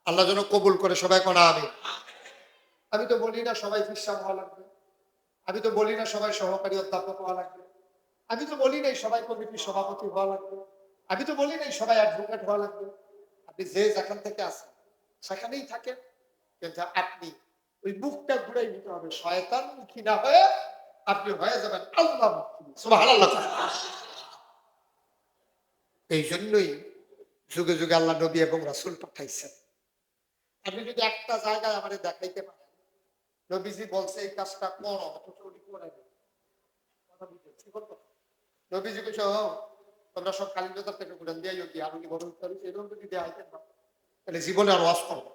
আল্লাহ যেন কবুল করে সবাই কোন আমিন। আমি তো বলি না সবাই ফিরসাব হওয়া লাগবে, আমি তো বলি না সবাই সহকারী অধ্যাপক হওয়া লাগবে, আমি তো বলি নাই সবাই কমিটির সভাপতি হওয়া লাগবে, আমি তো বলি নাই সবাই অ্যাডভোকেট হওয়া লাগবে। আপনি যে যেখান থেকে আসেন সেখানেই থাকেন, কিন্তু আপনি ওই মুখটা ঘুরাই নিতে হবে, শয়তান মুখী না হয়ে আপনি হয়ে যাবেন আল্লাহ মুখী। সুবহানাল্লাহ। এই জন্যই যুগে যুগে আল্লাহ নবী এবং রাসূল পাঠাইছেন। আপনি যদি একটা জায়গায় আমাদের দেখাইতে পারেন নবীজি বলছে এই কাজটা করো, অথচ উনি করে নাই। কথা বুঝছেন? কি বলবো? নবীজি কইছে, "ও, তোমরা সব কালী বাজার থেকে ঘুরেন দিয়ে গিয়ে আর উনি বড় হতে পারি সেরকম যদি দেয়া আইতেন না তাহলে জীবনে আর ওয়াজ করবো।"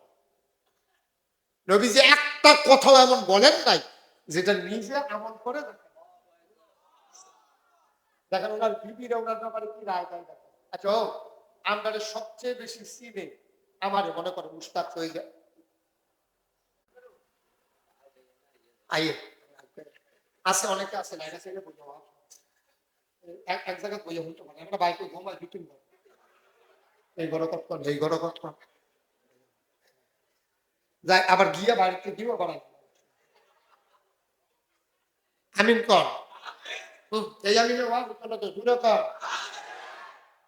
নবীজি একটা কথাও এমন বলেন নাই যেটা নিজে আমল করে দেখেন। দেখেন ওনার বিবিরা ওনার ব্যাপারে কি রায় দেয় দেখেন। আচ্ছা, ও আমাদের সবচেয়ে বেশি সিনে আমার মনে করে মুস্তাক হয়ে যায়। আইয়ে আছে, অনেকে আছে লাইনা ছেড়ে বুঝো এক জায়গায় বইয়ে হইতে পারে আমরা বাইকে ঘুমাই বিটুন এই ঘর কত এই ঘর কত যাই আবার গিয়ে বাড়িতে গিয়েও করাই আমিন কর। এই আমিনের ওয়াজ করলে তো দূরে কর।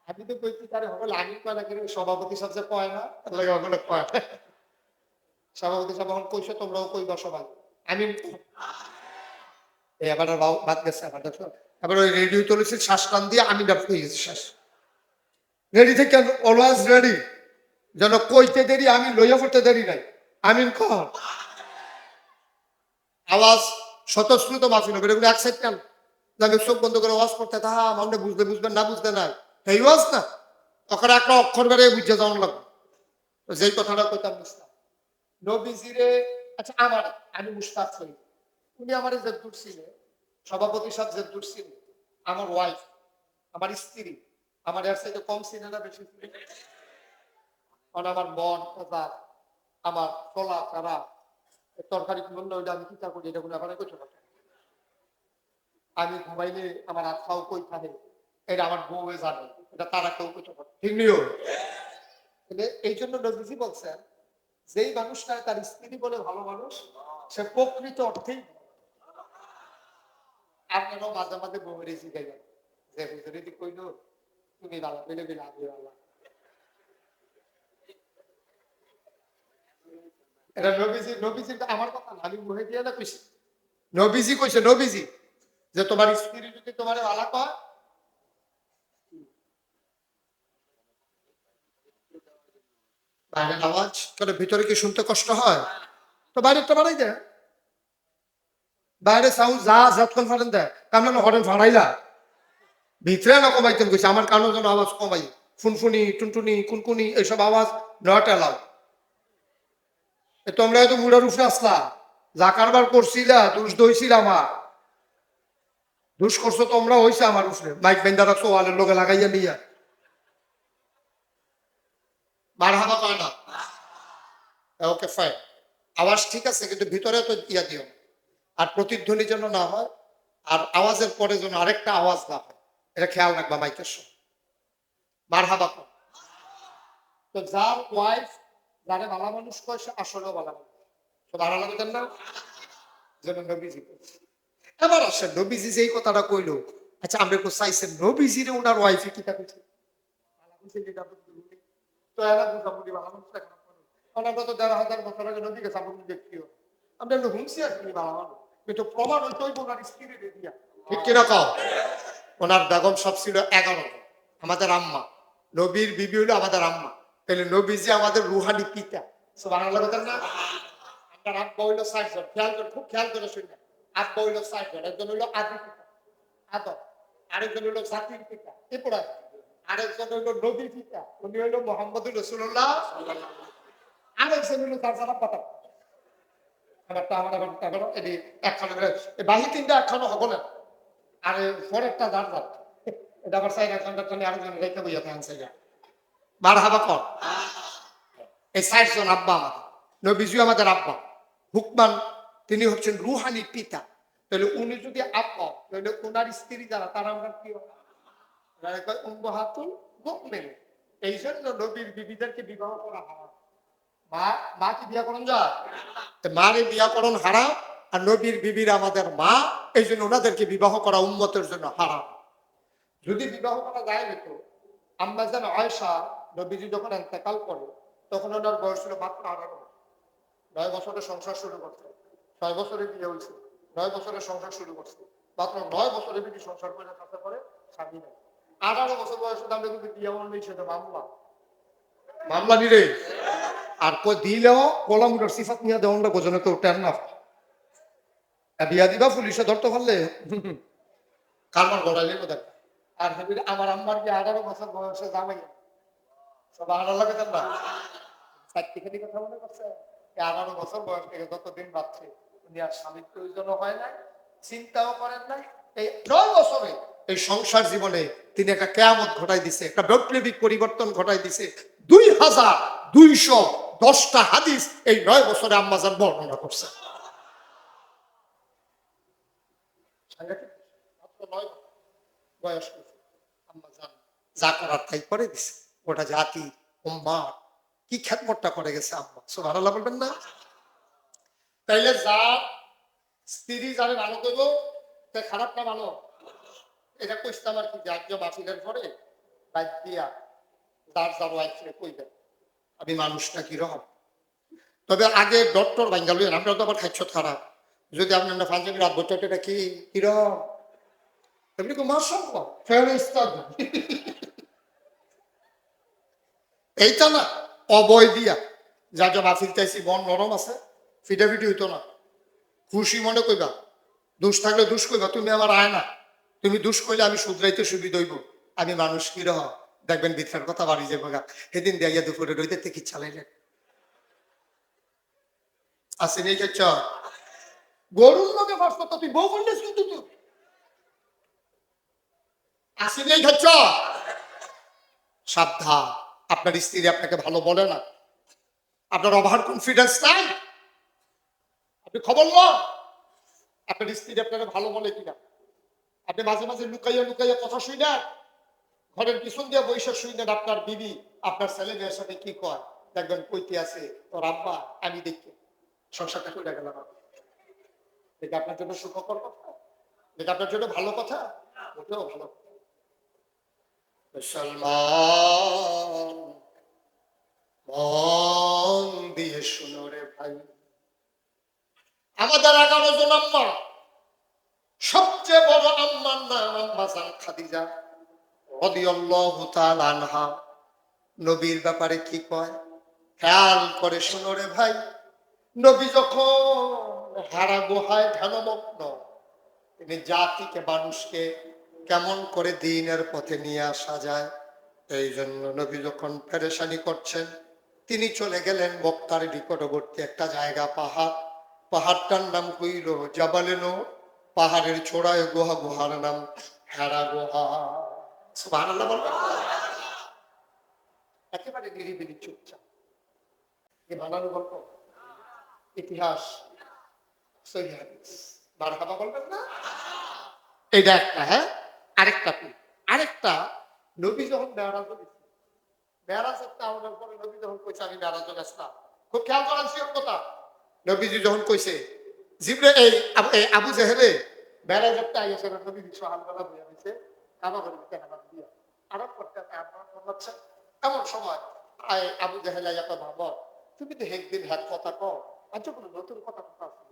আমি তো কইছি তারে হবে আমিন কয় না কিন্তু সভাপতি সবচেয়ে কয় না লাগে ওগুলো কয়। সভাপতি সাহেব এখন কইছে তোমরাও কইবা সবাই আমিন কর। এই আবার বাদ গেছে আবার দেখো আবার ওই রেডিও তুলেছি শ্বাস টান দিয়ে আমি ডাব হয়ে গেছি শ্বাস রেডি থেকে অলওয়েজ রেডি যেন কইতে দেরি আমি লইয়া পড়তে দেরি নাই আমিন কর। আওয়াজ স্বতঃস্ফূর্ত বাঁচিল এগুলো এক সাইড কেন আমি চোখ বন্ধ করে ওয়াজ করতে তা আমরা বুঝতে বুঝবেন না বুঝতে নাই এই ওয়াজ না তখন একটা অক্ষর বেড়ে বুঝতে যাওয়ার লাগবে যেই কথাটা কইতাম বুঝতাম নবীজিরে। আচ্ছা আমার আমি মুস্তাক হই উনি আমার যে দূর ছিলেন সভাপতি সাহেব যে দূর ছিলেন আমার ওয়াইফ আমার স্ত্রী আমার এর সাথে কম ছিলেন না বেশি ছিলেন কারণ আমার মন কথা আমার চলা তারা তরকারি বললে ওইটা আমি চিন্তা করি এটা কোনো ব্যাপারে কিছু না আমি ঘুমাইলে আমার হাত খাও কই থাকে এটা আমার বউ জানে এটা তারা কেউ কিছু করে ঠিক নিও। এই জন্য নবীজি বলছেন যেই মানুষটা তার স্ত্রী বলে ভালো মানুষ সে প্রকৃত অর্থেই আপনারাও মাঝে মাঝে বউয়ের শিখাইবেন যে হুজুরি কইল তুমি ভালো কইলে বিনা আমি ভালো এটা নবীজি নবীজি আমার কথা না আমি মুহে দিয়ে না কইছি নবীজি কইছে নবীজি যে তোমার স্ত্রী যদি তোমার ভালো কয় বাইরের আওয়াজ করে ভিতরে কি শুনতে কষ্ট হয় তো বাইরেটা বাড়াই দেয় বাইরে সাউন্ড যা যতক্ষণ ফাটেন দেয় কামনা হরেন ফাড়াইলা ভিতরে না কমাইতেন কইছে আমার কানের জন্য আওয়াজ কমাই ফুনফুনি টুনটুনি কুনকুনি এইসব আওয়াজ নট এলাও তোমরা হয়তো মুড়ার উঠে আসলা যা কারবার করছিলা দুষ দইছিল আমার দুষ করছো তোমরা হইছে আমার উঠে মাইক বেন্দা রাখছো ওয়ালের লোকে লাগাইয়া নিয়া মারহাবা কয় না ওকে ফাইন আওয়াজ ঠিক আছে কিন্তু ভিতরে তো ইয়া দিও আর প্রতিধ্বনি যেন না হয় আর আওয়াজের পরে যেন আরেকটা আওয়াজ না হয় এটা খেয়াল রাখবা মাইকের সঙ্গে মারহাবা কয় তো যার ওয়াইফ যারা ভালো মানুষ কয় সে আসলেও ভালো মানুষ তো ভালো লাগতেন না যেন নবীজি কইছে। এবার আসেন নবীজি যে এই কথাটা কইলো আচ্ছা আমরা একটু চাইছেন নবীজিরে ওনার ওয়াইফে কি কইছে তো এরা বুঝাবুঝি ভালো মানুষ আমরা তো ১,৫০০ বছর আগে নদীকে সাবুন দেখছিও আমরা এমনি হুমছি আর কি ভালো মানুষ কিন্তু প্রমাণ হইতোই ওনার স্ত্রী দিয়া ঠিক কিনা কও ওনার বেগম সব ছিল ১১ আমাদের আম্মা নবীর বিবি হলো আমাদের আম্মা তাহলে নবীজি আমাদের রুহানি পিতা সুবহানাল্লাহ বলেন না। আপনার আব্বা হইলো ৬০ জন খেয়াল করে খুব খেয়াল করে শুনবেন আব্বা হইলো ৬০ জন একজন হইলো আদি পিতা আদম আরেকজন হইলো জাতির পিতা এরপর আরেকজন হইলো নবীর পিতা উনি হইলো মোহাম্মদুর রাসূলুল্লাহ আরেকজন হইলো তার যারা পাতা আমারটা আমার আবার এটি একখানে বাহি তিনটা একখানে হবো না আর পরেরটা যার যার এটা আবার সাইড একজনটার জন্য আরেকজন রেখে বইয়া থাকেন সাইডা মারহাবা কর এই ৬০ জন আব্বা আমাদের নবীজি আমাদের আব্বা হুকমান তিনি হচ্ছেন রুহানি পিতা তাহলে উনি যদি আব্বা তাহলে ওনার স্ত্রী যারা তারা আমরা কি উম্মাহাতুল মুমিনিন এই জন্য নবীর বিবিদেরকে বিবাহ করা হারাম মা মা কি বিয়া করেন যায় মারে বিয়া করণ হারাম আর নবীর বিবির আমাদের মা এই জন্য ওনাদেরকে বিবাহ করা উম্মতের জন্য হারাম যদি বিবাহ করা যায় হতো আম্মা জান আয়েশা নবীজি যখন ইন্তেকাল করে তখন ওনার বয়স ছিল মাত্র ১৮ ৯ বছরের সংসার শুরু করছে ৬ বছরে বিয়ে হয়েছে ৯ বছরের সংসার শুরু করছে মাত্র ৯ বছরে বিয়ে সংসার করে থাকতে পারে স্বামী নেই ১৮ বছর বয়সে আমরা কিন্তু বিয়ে মনে সেটা মামলা মামলা নিরে আর কই দিলেও কলমটার সিফাত নিয়ে দেওয়ান লাগবো যেন কেউ টেন না পায়। আর দিয়া দিবা পুলিশে ধরতে পারলে কারবার গড়াইলে কোথায়। আর হেবির আমার আম্মার কি 18 বছর বয়সে জামাই সব 18 লাগে না সাইট্টিখানি কথা মনে করছে। 18 বছর বয়স থেকে যতদিন বাঁচছে উনি আর স্বামীর প্রয়োজনও হয় নাই, চিন্তাও করেন নাই। এই 9 বছরে এই সংসার জীবনে তিনি একটা কেয়ামত ঘটাই দিছে, একটা বৈপ্লবিক পরিবর্তন ঘটাই দিছে। 2210টা হাদিস এই 9 বছরে আম্মাজান বর্ণনা করছে। মাত্র 9 বছর বয়স হয়েছে, আম্মাজান যা করার তাই করে দিছে। গোটা জাতি উম্মাহ কি খেদমতটা করে গেছে আম্মা, সুবহানাল্লাহ বলবেন না? তাইলে যা স্ত্রী যারে ভালো করবো তা খারাপ না ভালো, এটা কইতাম আর কি। যার্য মাফিলের পরে বাইক দিয়া যার যার ওয়াইফে কইবেন আমি মানুষটা কিরকম। তবে আগে ডক্টর বাঙ্গালুয়েন আমরা তো আবার খাচ্ছ খারাপ। যদি আপনার ফাঞ্জাবি রাত বইটা কি কিরকম এমনি মাশাআল্লাহ ফেরেশতা এইটা না অবয় দিয়া যা যা মাফিল চাইছি মন নরম আছে ফিটাফিটি হইতো না। খুশি মনে কইবা, দোষ থাকলে দোষ কইবা, তুমি আমার আয় না, তুমি দোষ কইলে আমি শুধরাইতে সুবিধা হইব। আমি মানুষ কি রহ দেখবেন ভিতরের কথা বাড়ি যাবো গা। সেদিন দিয়া দুপুরে রইতে কি চালাইলেন আসে নেই চ গরুর লোকে ফার্স্ট কথা তুই বউ করলিস কিন্তু তুই আসে নেই খাচ্ছ। সাবধান, আপনার স্ত্রী আপনাকে ভালো বলে না, আপনার ওভার কনফিডেন্স নাই, আপনি খবর লো আপনার স্ত্রী আপনাকে ভালো বলে কিনা। আপনি মাঝে মাঝে লুকাইয়া লুকাইয়া কথা শুই না, ঘরের পিছন দিয়ে বৈশা শুই নেন আপনার বিবি আপনার ছেলে মেয়ের সাথে কি কয়। দেখবেন কইতে আছে তোর আব্বা আমি দেখি সংসারটা করে গেলাম। এটা আপনার জন্য সুখকর কথা, এটা আপনার জন্য ভালো কথা, ওটাও ভালো। মুসলমান মন দিয়ে শুনো রে ভাই, আমাদের 11 জন আম্মা, সবচেয়ে বড় আম্মার নাম আম্মা জান খাদিজা রাদিয়াল্লাহু তাআলা আনহা। নবীর ব্যাপারে কি কয় খেয়াল করে শুনো রে ভাই। নবী যখন হারা গুহায় ধ্যানমগ্ন, তিনি জাতিকে মানুষকে কেমন করে দিনের পথে নিয়ে আসা যায় এই জন্য নবী যখন পেরেশানি করছেন, তিনি চলে গেলেন মক্কার নিকটবর্তী একটা জায়গা, পাহাড়। পাহাড়টার নাম হইল জাবালে নূর। পাহাড়ের চূড়ায় গুহা, গুহার নাম হেরা গুহা। সুবহানাল্লাহ বলবেন। একেবারে নিরিবিলি চুপচাপ। এ বানানো গল্প, ইতিহাস, সহিহ হাদিস। মারহাবা বলবেন না? এইটা একটা। হ্যাঁ, আরেকটা কি, আরেকটা নবী যখন মেরাজ দিচ্ছে, মেরাজ একটা আমাদের পরে নবী যখন কইছে আমি মেরাজ গেছিলাম, খুব খেয়াল করেন সিয়র কথা। নবীজি যখন কইছে জিবরাইল এই আবু জেহেলে মেরাজ একটা আইছে, নবী সকালবেলা বইয়া দিছে কাবা ঘরে হাত দিয়া আরব করতে আপনার মনে হচ্ছে। এমন সময় আবু জেহেল এত ভাবো তুমি তো একদিন হ্যাক কথা কও, আচ্ছা কোনো নতুন কথা কথা আছে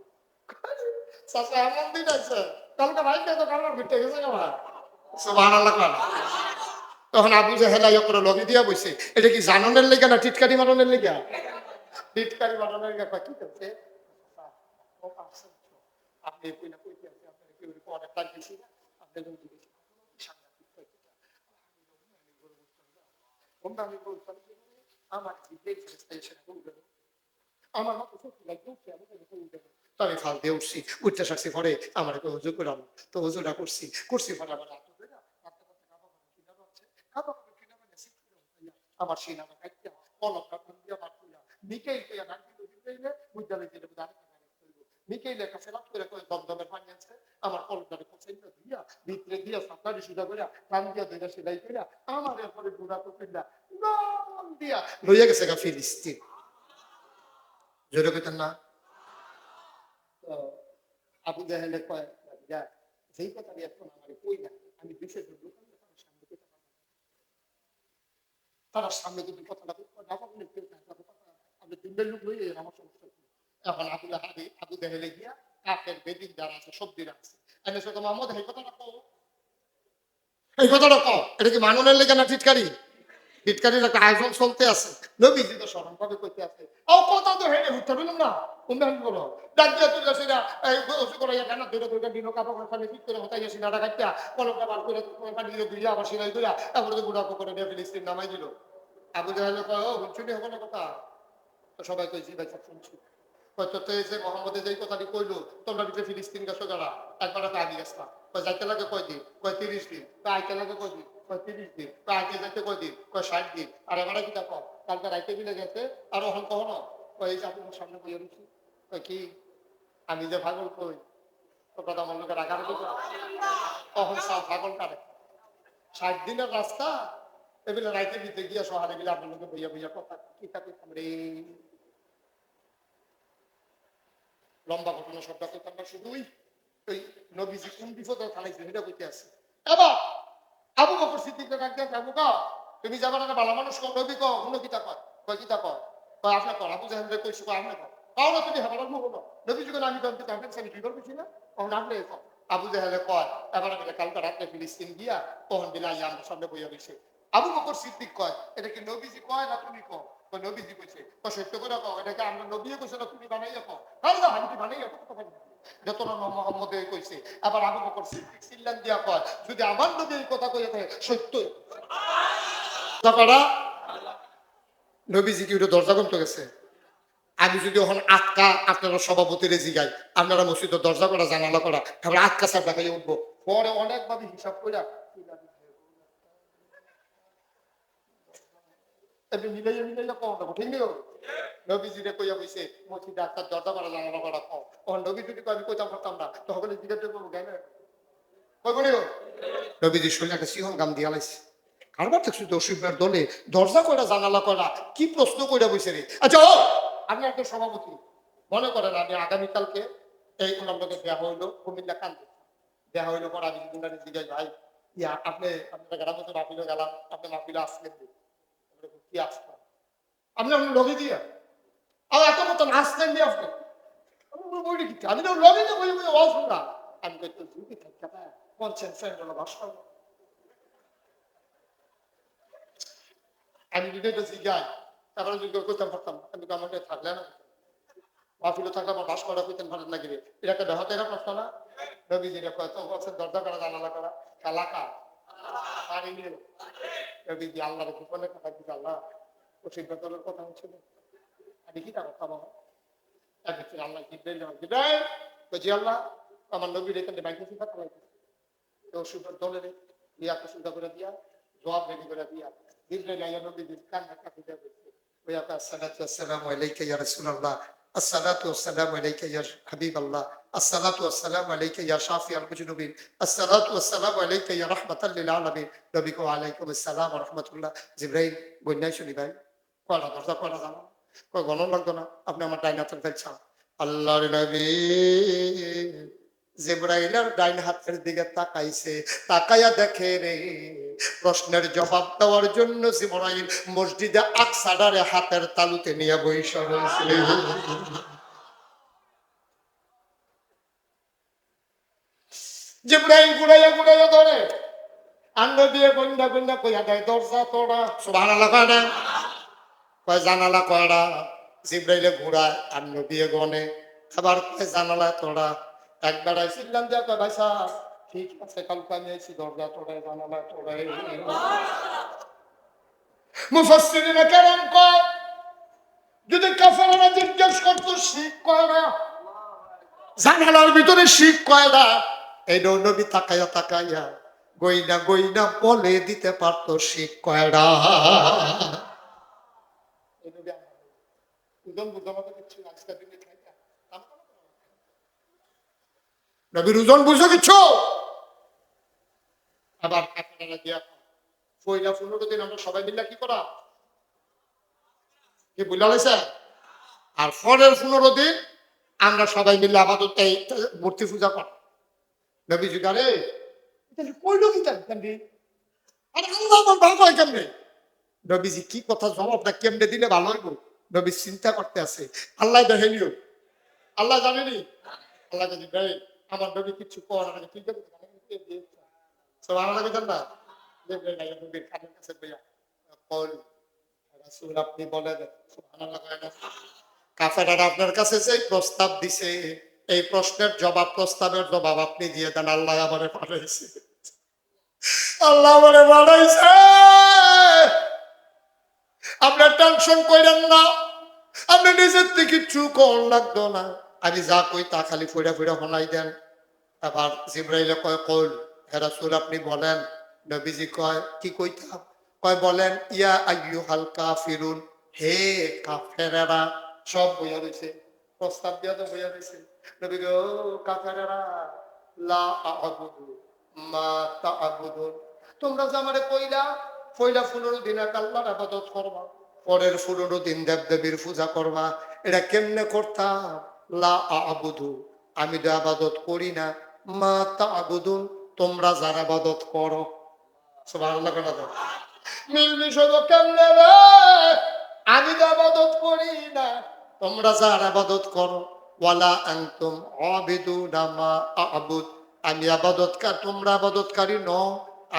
চাচা এমন দিন আছে কালকে ভাইকে তো কালকে ঘুরতে গেছে আমার। সুবহানাল্লাহ। তখন আবু জেহেল করে লগে দিয়া বইছে, এটা কি জাননের লেগে না টিটকারি মারনের লেগে? টিটকারি মারনের লেগে কি করছে আপনি কইনা কইতে আছে আপনার কি অনেক টাকা দিছি না আপনি যদি দিছি সাংঘাতিক কইতে কোনটা আমি বলতাম আমার জিব্রাইল ফেরেশতা এসে বলবে আমার মতো সত্যি লাগে উঠছে আমি বলতে তবে খাল দিয়ে উঠছি, উঠতে সারছি পরে আমার একটু হুজু করলাম, তো হুজুরা করছি করছি পরে আমার আমার সিনামা কাটতে কলম কাটলাম দিয়ে আমার কইয়া মিকেল কইয়া ডাক দিল দিলে বিদ্যালয় দিলে মিকেলের কাছে রাত করে কই দমদমের পানি আছে আমার কলমটারে পছন্দ দিয়া ভিতরে দিয়া সাতটারি সুদা কইরা কান দিয়া দুইটা সেলাই কইরা আমার এরপরে গুড়া তো কইরা নাম দিয়া লইয়া গেছে গা ফিলিস্তিন। জোরে কইতেন না? তো আবু জাহেলে কয় যা যেই কথা এখন আমার কই না আমি বিশেষ তারা সামনে যদি কথাটা আপনি তিনটা লোক লইয়ে আমার সমস্যা কি। এখন আবু দেহেলে গিয়া কাকের বেদিন যারা আছে সবজি রাখছে এনে সে মাহমুদ এই কথাটা কো, এই কথাটা কো, এটা কি মাননের লেগে না টিটকারি? গিটকারির একটা আয়োজন চলতে আছে, নবীজি তো স্মরণ ভাবে করতে আছে, ও কথা তো হেঁটে উঠতে পেলাম না, উন্নয়ন করো ডাক দিয়ে তুলে সেটা ওষুধ করে কেন দুটো দুটো দিন কাপড় খালি ঠিক করে হতাই গেছি নাটা কাটতে কলমটা বার করে পানি দিয়ে দুইয়া আবার সিলাই দুইয়া তারপরে তো বুড়া করে দিয়ে ফিলিস্তিন নামাই দিল। আবু জাহেল কয়, ও শুনি হবে না কথা, তো সবাই কইছি ভাই সব শুনছি, হয়তো তো এই যে মোহাম্মদের যে কথাটি কইলো, তোমরা ভিতরে ফিলিস্তিন গেছো যারা, একবার একটা আগে গেছলাম, যাইতে লাগে কয়দিন, কয় 30 দিন, আইতে লাগে কয়দিন, কয় 30 দিন, আইতে যাইতে কয়দিন, কয় 60 দিন, আর এবার কি দেখো কালকে রাইতে মিলে গেছে, আর ওখান কখনো কয় এই যে আপনার সামনে বইয়ে রয়েছি, কয় কি আমি যে ভাগল কই, তো কথা আমার লোকের রাগারাগি করে, তখন সব ভাগল কাটে 60 দিনের রাস্তা, এগুলো রাইতে দিতে গিয়া সহারে গেলে আপনার লোকে বইয়া বইয়া কথা কি থাকে রে, লম্বা ঘটনা শব্দ করতাম না, শুধুই ওই নবীজি কোন বিপদে থানাইছে সেটা কইতে আছে। এবার আবু বকর সিদ্দিককে ডাক দিয়ে, আবু কা তুমি যাবার না ভালো মানুষ কম, নবী কো অন্য কিতা কয়, কয় কিতা কয়, কয় আপনার কর, আবু জাহেল কইছি কয় আপনি কর, তাও না তুমি হেবার মুখ না, নবীজি কোন আমি জানতে চাইবেন আমি কি করছি না, তখন আপনি কর। আবু জাহেলে কয় এবার বলে কালকে রাতে ফিলিস্তিন গিয়া তখন দিলে আমার সামনে বইয়া রয়েছে। আবু বকর সিদ্দিক কয় এটা কি নবীজি কয় না তুমি কও, কয় নবীজি কইছে, কয় সত্য করে কও এটাকে আমরা নবীও কইছে না তুমি বানাইয়া কও, আর না আমি কি বানাইয়া কও, যতটা মোহাম্মদ কইছে। আবার আবু বকর সিদ্দিক সিল্লান দিয়া কয় যদি আমার নবী এই কথা কইয়া থাকে সত্যই তারপরা নবীজি কি ওটা দরজা বন্ধ গেছে, আমি যদি ওখানে আটকা আপনারা সভাপতিরে জিগাই আপনারা মসজিদের দরজা করা জানালা করা তারপরে আটকা সার দেখাই উঠবো, পরে অনেকভাবে হিসাব করে মিলাইয়া মিলাইয়া কম দেবো, ঠিক নেই নবীজিরে কইয়া কইছে মসজিদে আটকার দরজা করা জানালা করা কম, তখন নবী যদি আমি কইতাম করতাম না তখন জিজ্ঞাসা করবো গাই না কই বলিও, নবীজি শুনে একটা সিংহ গাম দিয়া লাইছে, কারবার দেখছি দর্শকের দলে দরজা করা জানালা করা কি প্রশ্ন কইরা বইছে রে। আচ্ছা ও আপনি একজন সভাপতি, মনে করেন আমি আগামীকালকে এই ওনার লোকের দেওয়া হইলো কুমিল্লা কান্দে দেওয়া হইলো পর আমি জিজ্ঞাসা জিজ্ঞাসা ভাই ইয়া আপনি আপনার গ্রাম মতো মাহফিলে গেলাম, আপনি মাহফিলে আসলেন কি আসলাম আপনি আপনি লগে দিয়ে আর এত মতন আসলেন দিয়ে আপনি আমি তো লগে দিয়ে বলি বলি অস না আমি তো ঝুঁকি থাকতে পারে কনসেন্ট্রেট হলো ভাষা, আমি যদি এটা জিজ্ঞাই তারপরে যদি করতাম পারতাম আমি তো আমাকে থাকলে না মাহফিলে থাকলে আমার বাস করা করতেন ভালো লাগে, এটা একটা দেহতে এরা প্রশ্ন না, নবীজি কত বছর দরজা করা জানালা করা কালাকা পানি নিয়ে নবীজি আল্লাহর গোপনে কথা দিতে আল্লাহ ও সিদ্ধান্তর কথা হচ্ছিল আমি কি তা কথা বাবা একদিন আল্লাহ জিব্রাইল জিব্রাইল বলছি আল্লাহ আমার নবীর এখানে বাইকে চিন্তা করাইছে তো সুন্দর দলের ইয়াকে সুন্দর করে দিয়া জবাব রেডি করে দিয়া জিব্রাইল আইয়া নবীজির কান্না কাটিতে বলছে ওই আপনার সালাতু আসসালামু আলাইকা ইয়া রাসূলুল্লাহ, আসসালাতু আসসালামু আলাইকা ইয়া হাবিবাল্লাহ, আসসালাতু আসসালামু আলাইকা ইয়া শাফিউল মুজনুবিন, আসসালাতু আসসালামু আলাইকা ইয়া রাহমাতাল লিল আলামিন, নবী কো আলাইকুম আসসালাম ওয়া রাহমাতুল্লাহ। জিব্রাইল বন্যাই শুনি ভাই কয়টা দরজা কয়টা জানো, কয় গণন লাগতো না আপনি আমার ডাইন হাতের ফেলছান, আল্লাহর নবী জিব্রাইলের ডাইন হাতের দিকে তাকাইছে, তাকাইয়া দেখে রে প্রশ্নের জবাব দেওয়ার জন্য জিব্রাইল মসজিদে আকসাডারে হাতের তালুতে নিয়ে বইসা রয়েছে। জিব্রাইল গুড়াইয়া গুড়াইয়া ধরে আঙ্গ দিয়ে গন্ডা গন্ডা কইয়া দেয় দরজা তোড়া, সুবহানাল্লাহ কয়টা, কয় জানালা কয়টা, জিব্রাইলে ঘুরায় আর নবীয়ে গনে আবার কয় জানালা তোড়া, একবার আইছিলাম যে কয় ভাই সাহেব ঠিক আছে কালকে আমি আইছি দরজা তোড়ায় জানালা তোড়ায়। মুফাসসিরিনে কেরাম কয় যদি কাফেররা জিজ্ঞেস করতো শিখ কয়টা জানালার ভিতরে শিখ কয়টা, এই নবী তাকাইয়া তাকাইয়া গইনা গইনা বলে দিতে পারতো শিখ কয়টা। নবীর ওজন বুঝো কিচ্ছু, আবার পয়লা 15 দিন আমরা সবাই মিলে কি করা কি বুঝলা লাইছে, আর পরের 15 দিন আমরা সবাই মিলে আপাতত এই মূর্তি পূজা কর। নবী যুগারে কইলো কি জানি আরে আল্লাহ আমার ভালো হয় কেমনে, নবীজি কি কথা জবাবটা কেমনে দিলে ভালো হইব, নবী চিন্তা করতে আছে, আল্লাহ দেখেনিও আল্লাহ জানেনি, আল্লাহ যদি ভাই আমার নবী কিছু কর না ঠিক আছে সুবহানাল্লাহ জান না নবীর কানের কাছে বইয়া কল রাসূল আপনি বলে দেন সুবহানাল্লাহ কয় না কাফেররা আপনার কাছে যে প্রস্তাব দিছে এই প্রশ্নের জবাব প্রস্তাবের জবাব আপনি দিয়ে দেন আল্লাহ আমারে পাঠাইছে আল্লাহ আমারে পাঠাইছে আপনার টেনশন কইরেন না আপনি নিজের থেকে কিচ্ছু কোন লাগতো না আমি যা কই তা খালি ফইরা ফইরা শোনাই দেন আবার জিব্রাইলে কয় কল হে রাসূল আপনি বলেন নবীজি কয় কি কইতাম কয় বলেন ইয়া আইয়ুহাল কাফিরুন হে কাফেরেরা সব বইয়া রইছে প্রস্তাব দিয়া তো বইয়া রইছে নবী গো কাফেরেরা লা আ'বুদু মা তা'বুদুন তোমরা যে আমারে কইলা পয়লা 15 দিন আল্লাহর ইবাদত করবা পরের 15 দিন দেবদেবীর পূজা করবা এটা কেমনে করতাম লা আ'বুদু আমি তো ইবাদত করি না মা তা'বুদুন তোমরা যারা ইবাদত করো সুবহানাল্লাহ কথা মিলমিশ হলো কেমনে রে আমি তো ইবাদত করি না তোমরা যারা ইবাদত করো ওয়ালা আনতুম আবিদুনা মা আ'বুদ আমি ইবাদতকার তোমরা ইবাদতকারী নও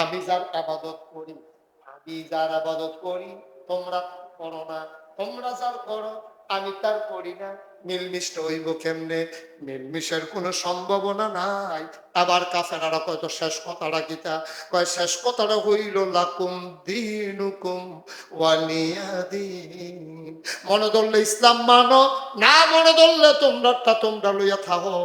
আমি যার ইবাদত করি আমি যার ইবাদত করি তোমরা করো না তোমরা যার করো আমি তার করি না মিলমিশটা হইব কেমনে মিলমিশের কোনো সম্ভাবনা নাই আবার কাফেরারা কয়তো শেষ কথাটা গীতা কয় শেষ কথাটা হইল লাকুম দিনুকুম ওয়ালিয়া দিন মনে ধরলে ইসলাম মানো না মনে ধরলে তোমরাটা তোমরা লইয়া থাকো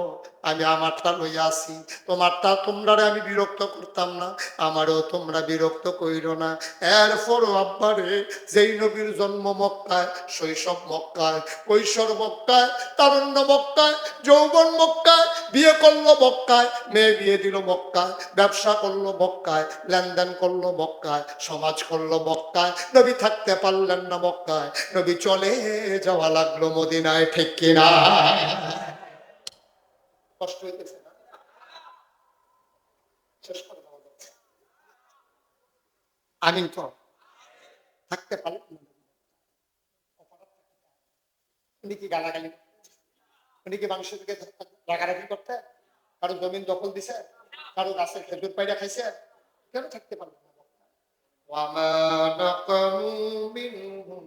আমি আমারটা লইয়া আছি তোমারটা তোমরারে আমি বিরক্ত করতাম না আমারও তোমরা বিরক্ত কইরো না এরপরও আব্বারে যেই নবীর জন্ম মক্কায় শৈশব মক্কায় কৈশোর মক্কায় তারুণ্য মক্কায় যৌবন মক্কায় বিয়ে করলো মক্কায় মেয়ে বিয়ে দিল মক্কায় ব্যবসা করলো মক্কায় লেনদেন করলো মক্কায় সমাজ করলো মক্কায় নবী থাকতে পারলেন না মক্কায় নবী চলে যাওয়া লাগলো মদিনায় ঠিক কিনা কষ্ট হইতেছে না শেষ করে দেওয়া যাচ্ছে আমিন তো থাকতে পারলেন না উনি কি গালাগালি উনি কি মানুষের দিকে রাগারাগি করতে কারো জমিন দখল দিছে কারো গাছের খেজুর পাইরা খাইছে কেন থাকতে পারবেন না ওয়ামা নাকামু মিনহুম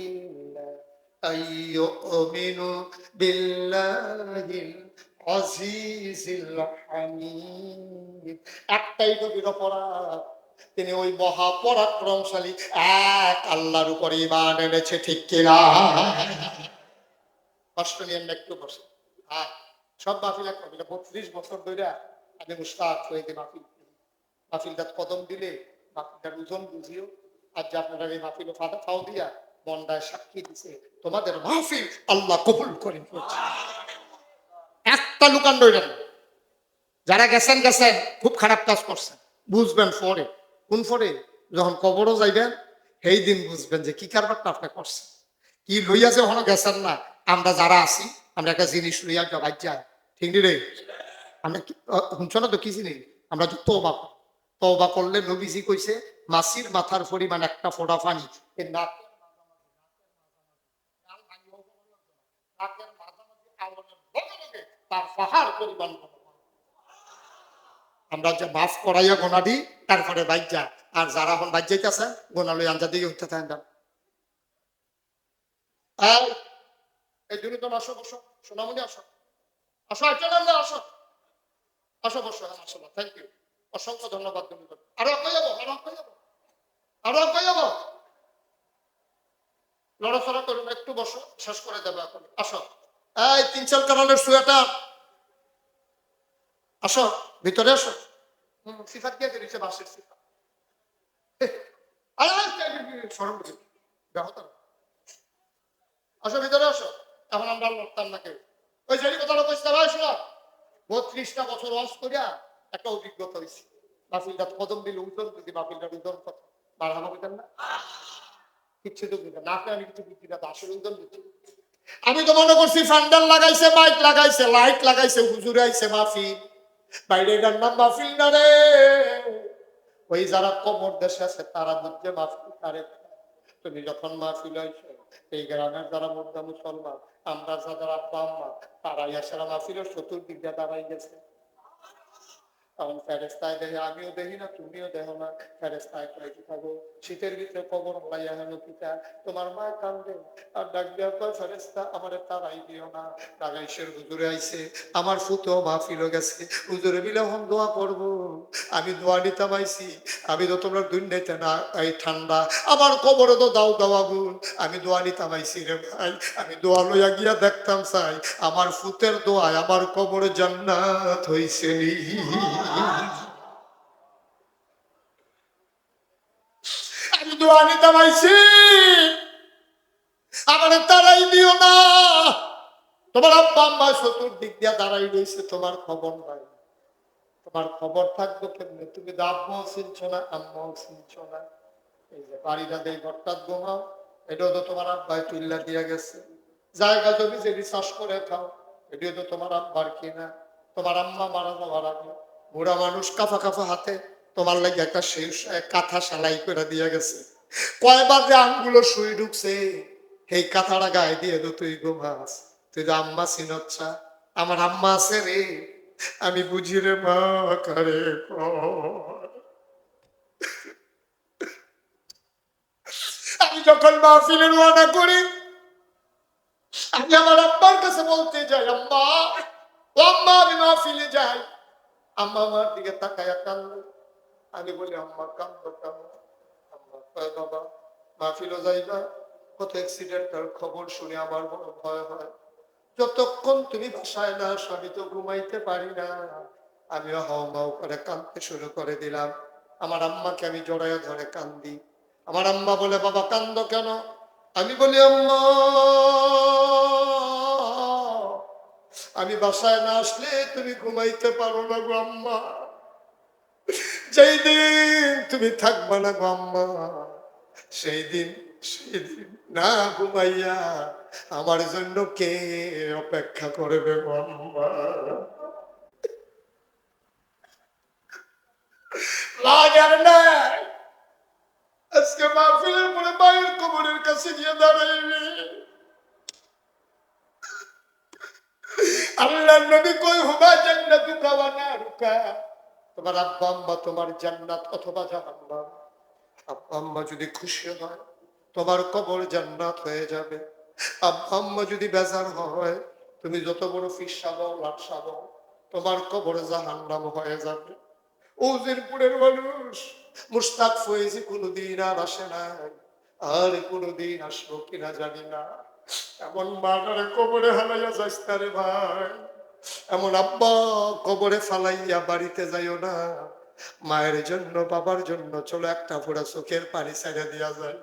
ইল্লা আইয়ুমিনু বিল্লাহিল আজিজিল হামিদ একটাই নবীর অপরাধ তিনি ওই মহাপরাক্রমশালী এক আল্লাহর উপর ঈমান এনেছে ঠিক কিনা কষ্ট নিয়ে একটু বসে আর সব মাহফিল এক মাহফিল 32 বছর ধরে আমি মুস্তাক হয়ে যে মাহফিলটা কদম দিলে মাহফিলটার ওজন বুঝিও আর যে আপনারা এই মাহফিল ফাদা ফাও দিয়া বন্ডায় সাক্ষী দিছে তোমাদের মাহফিল আল্লাহ কবুল করে নিয়েছে একটা লুকান রইলেন যারা গেছেন গেছেন খুব খারাপ কাজ করছেন বুঝবেন পরে কোন পরে যখন কবরও যাইবেন সেই দিন বুঝবেন যে কি কারবারটা আপনি করছেন কি লইয়া যে ওখানে গেছেন না আমরা যারা আছি আমরা একটা জিনিস লইয়া জবাই যাই ঠিক নি রে আমরা শুনছ না তো কি জিনিস আমরা তো তওবা করলে নবীজি কইছে মাছির মাথার পরিমাণ একটা ফোঁটা পানি এর নাকের তার পাহাড় পরিমাণ আমরা যে মাফ করাইয়া গোনা দিই তারপরে বাইক যা আর যারা এখন বাইক যাইতেছে গোনা লই আঞ্জা দিয়ে উঠতে থাকেন আর এই জন্য তো আসো বসো সোনামণি আসো আসো একজন আমরা আসো আসো বসো হ্যাঁ আসো থ্যাংক ইউ অসংখ্য ধন্যবাদ ধন্যবাদ আরো আগে যাবো আরো আগে যাবো আরো আগে যাবো লড়াচড়া করুন একটু বসো শেষ করে দেবো এখন আসো এই 3-4 কারণের সোয়েটার আসো ভিতরে আসো সিফাত দিয়ে দিয়েছে বাসের সিফাত সরম ব্যাহত আসো ভিতরে আসো এখন আমরা লড়তাম না কেউ ওই যে কথাটা কইতে ভাই শোনা 32টা বছর ওয়াজ করিয়া একটা অভিজ্ঞতা হয়েছে মাহফিলটা কদম দিলে উত্তর যদি মাহফিলটার উত্তর কত বাড়ানো বুঝতেন না কিচ্ছু তো বুঝতেন না আমি কিছু বুঝছি না আসলে উত্তর বুঝছি আমি তো মনে করছি ফান্ডাল লাগাইছে মাইক লাগাইছে লাইট লাগাইছে হুজুরে আইছে মাহফিল বাইরে এটার নাম মাহফিল না রে ওই যারা কবর দেশে আছে তারা বুঝছে মাহফিল তারে তুমি যখন মাহফিল হয়েছে এই গ্রামের যারা মুদ্রা মুসলমান আমরা যারা আব্বা আম্মা তারাই আসারা মাহফিলের চতুর্দিক দিয়ে দাঁড়াই গেছে তখন ফেরেস্তায় দেখে আমিও দেখি না তুমিও দেখো না ফেরেস্তায় কয়েকটি থাকো শীতের ভিতরে কবর লাইয়া হলো পিতা, তোমার মা কান্দে আর ডাক দেওয়ার পর ফেরেস্তা আমার তারাই দিও না, টাগাইশের হুজুরে আইছে, আমার ফুতো মাহফিল গেছে, হুজুরে মিলে এখন দোয়া করবো। আমি দোয়া নিতাম আইছি, আমি তো তোমরা দুনিয়াতে না এই ঠান্ডা, আমার কবরে তো দাও দাও আগুন, আমি দোয়া নিতাম আইছি রে ভাই, আমি দোয়া লইয়া গিয়া দেখতাম চাই আমার ফুতের দোয়ায় আমার কবরে জান্নাত হইছে। আমি দোয়া নিতাম আইছি, আমার তারাই দিও না। তোমার আব্বা আম্মা চতুর্দিক দিয়া দাঁড়াই রয়েছে, তোমার খবর নাই, তোমার খবর থাকবে কেমনে? তুমি তো আব্বাও চিনছ না, আম্মাও চিনছ না। এই যে বাড়িটা দেই ঘরটা ঘুমাও, এটাও তো তোমার আব্বাই তুল্লা দিয়া গেছে। জায়গা জমি যে চাষ করে খাও, এটিও তো তোমার আব্বার কিনা। তোমার আম্মা মারা যাওয়ার আগে বুড়া মানুষ কাফা কাফা হাতে তোমার লাগে একটা কাঁথা সেলাই করে দিয়া গেছে। কয়বার যে আঙ্গুলো শুই ঢুকছে, এই কাঁথাটা গায়ে দিয়ে তো তুই ঘুমাস। তুই তো আম্মা চিনচ্ছা, আমার আম্মা আছে রে, আমি বুঝি রে মা কারে আমি যখন মাহফিলে রওনা করি, আমি আমার আম্মার কাছে বলতে যাই, আম্মা ও আম্মা, আমি মাহফিলে যাই। আম্মা আমার দিকে তাকায়া কান্দে। আমি বলি আম্মা কান্দো কেন? আম্মা কয় বাবা মাহফিলও যাইবা, কত অ্যাক্সিডেন্টের খবর শুনে আমার বড় ভয় হয়, যতক্ষণ তুমি বাসায় না আসো আমি তো ঘুমাইতে পারি না। আমিও হাও মাও করে কাঁদতে শুরু করে দিলাম। আমার আম্মাকে আমি জড়াইয়া ধরে কান্দি। আমার আম্মা বলে বাবা কান্দো কেন? আমি বলি আম্মা, আমি বাসায় না আসলে তুমি ঘুমাইতে পারো না গো আম্মা, যেই দিন তুমি থাকবা না গো আম্মা, সেই দিন না ঘুমাইয়া আমার জন্য কে অপেক্ষা করবে গো আম্মা? লাগার নাই, আজকে মাহফিলের পরে মায়ের কবরের কাছে গিয়ে দাঁড়াইবে। আল্লাহ নবী কই হুবা জান্নাতুকা ওয়া নারুকা, তোমার আব্বা আম্মা তোমার জান্নাত অথবা জাহান্নাম। আব্বা আম্মা যদি খুশি হয় তোমার কবর জান্নাত হয়ে যাবে, আব্বা আম্মা যদি বেজার হয় তুমি যত বড় ফিস সাজাও লাট সাজাও তোমার কবর জাহান্নাম হয়ে যাবে। উজিরপুরের মানুষ মুশতাক ফয়েজি কোনোদিন আর আসে নাই, আর কোনোদিন আসবো কিনা জানি না। এমন মাটারে কবরে হালাইয়া যাইস না রে ভাই, এমন আব্বা কবরে ফালাইয়া বাড়িতে যাইও না। মায়ের জন্য বাবার জন্য চলো একটা ফোঁটা চোখের পানি ছেড়ে দিয়া যায়,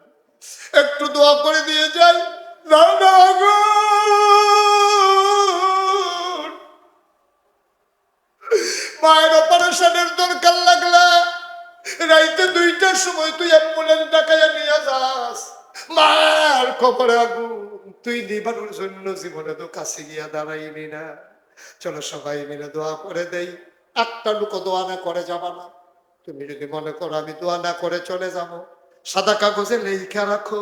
একটু দোয়া করে দিয়ে যাই। মায়ের অপারেশনের দরকার লাগলা রাইতে 2টার সময় তুই অ্যাম্বুলেন্স ডাকাইয়া নিয়ে যাস, মার কবরে আগুন তুই নিবানোর জন্য জীবনে তো কাছে গিয়া দাঁড়াইলি না। চলো সবাই মিলে দোয়া করে দেই। একটা লোক দোয়া না করে যাবা না। তুমি যদি মনে করো আমি দোয়া না করে চলে যাব, সাদা কাগজে লেখা রাখো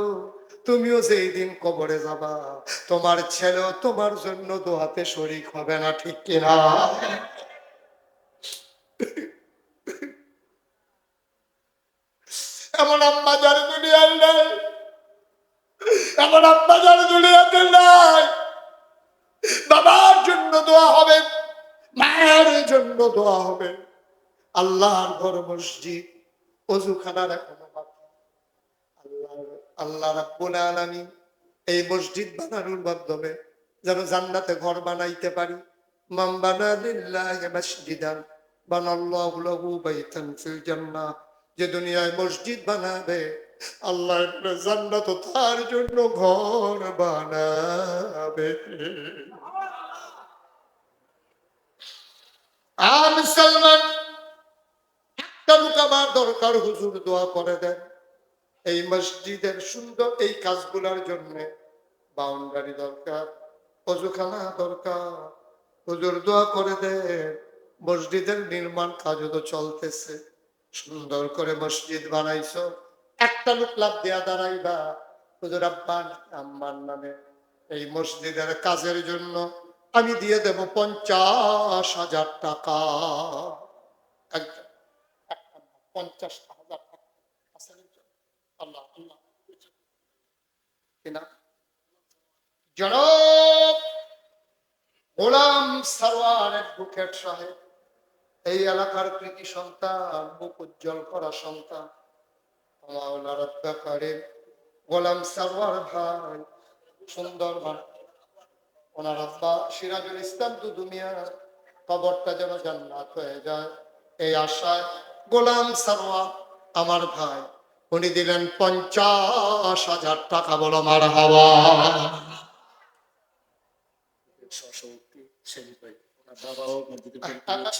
তুমিও যেই দিন কবরে যাবা তোমার ছেলেও তোমার জন্য দোয়াতে শরীক হবে না, ঠিক কিনা? এমন আম্মা যার দুনিয়ার নাই, এমন আম্মা যার দুনিয়াতে নাই। বাবার জন্য দোয়া হবে, মায়ের জন্য দোয়া হবে। আল্লাহর ঘর মসজিদ, অজুখানার এখনো বাকি। আল্লাহ রাব্বুল আলামিন এই মসজিদ বানানোর মাধ্যমে যেন জান্নাতে ঘর বানাইতে পারি। মান বানা লিল্লাহি মাসজিদান বানাল্লাহু লাহু বাইতান ফিল জান্নাহ, যে দুনিয়ায় মসজিদ বানাবে আল্লাহ জান্নাত তার জন্য ঘর বানাবে। আর মুসলমান একটা লোক আমার দরকার, হুজুর দোয়া করে দেন এই মসজিদের সুন্দর এই কাজগুলোর জন্য। বাউন্ডারি দরকার, অজুখানা দরকার, হুজুর দোয়া করে দেন। মসজিদের নির্মাণ কাজ তো চলতেছে, সুন্দর করে মসজিদ বানাইছো, একটা লোক লাভ দেয়া দাঁড়াইবা হুজুর আব্বা আম্মার নামে এই মসজিদের কাজের জন্য আমি দিয়ে দেব 50,000 টাকা। একজন 50,000 টাকা আছে। আল্লাহ আল্লাহ কিনা জনাব গোলাম সারওয়ার অ্যাডভোকেট সাহেব, এই এলাকার কৃতি সন্তান, মুখ উজ্জ্বল করা সন্তান, মাওলা রব্বে কারিম গোলাম সারওয়ার ভাই সুন্দরবন, ওনার আব্বা সিরাজুল ইসলাম দুদুমিয়া কবরটা যেন জান্নাত হয়ে যায় এই আশায় গোলাম সারওয়ার আমার ভাই উনি দিলেন 50,000 টাকা। বলো মারহাবা।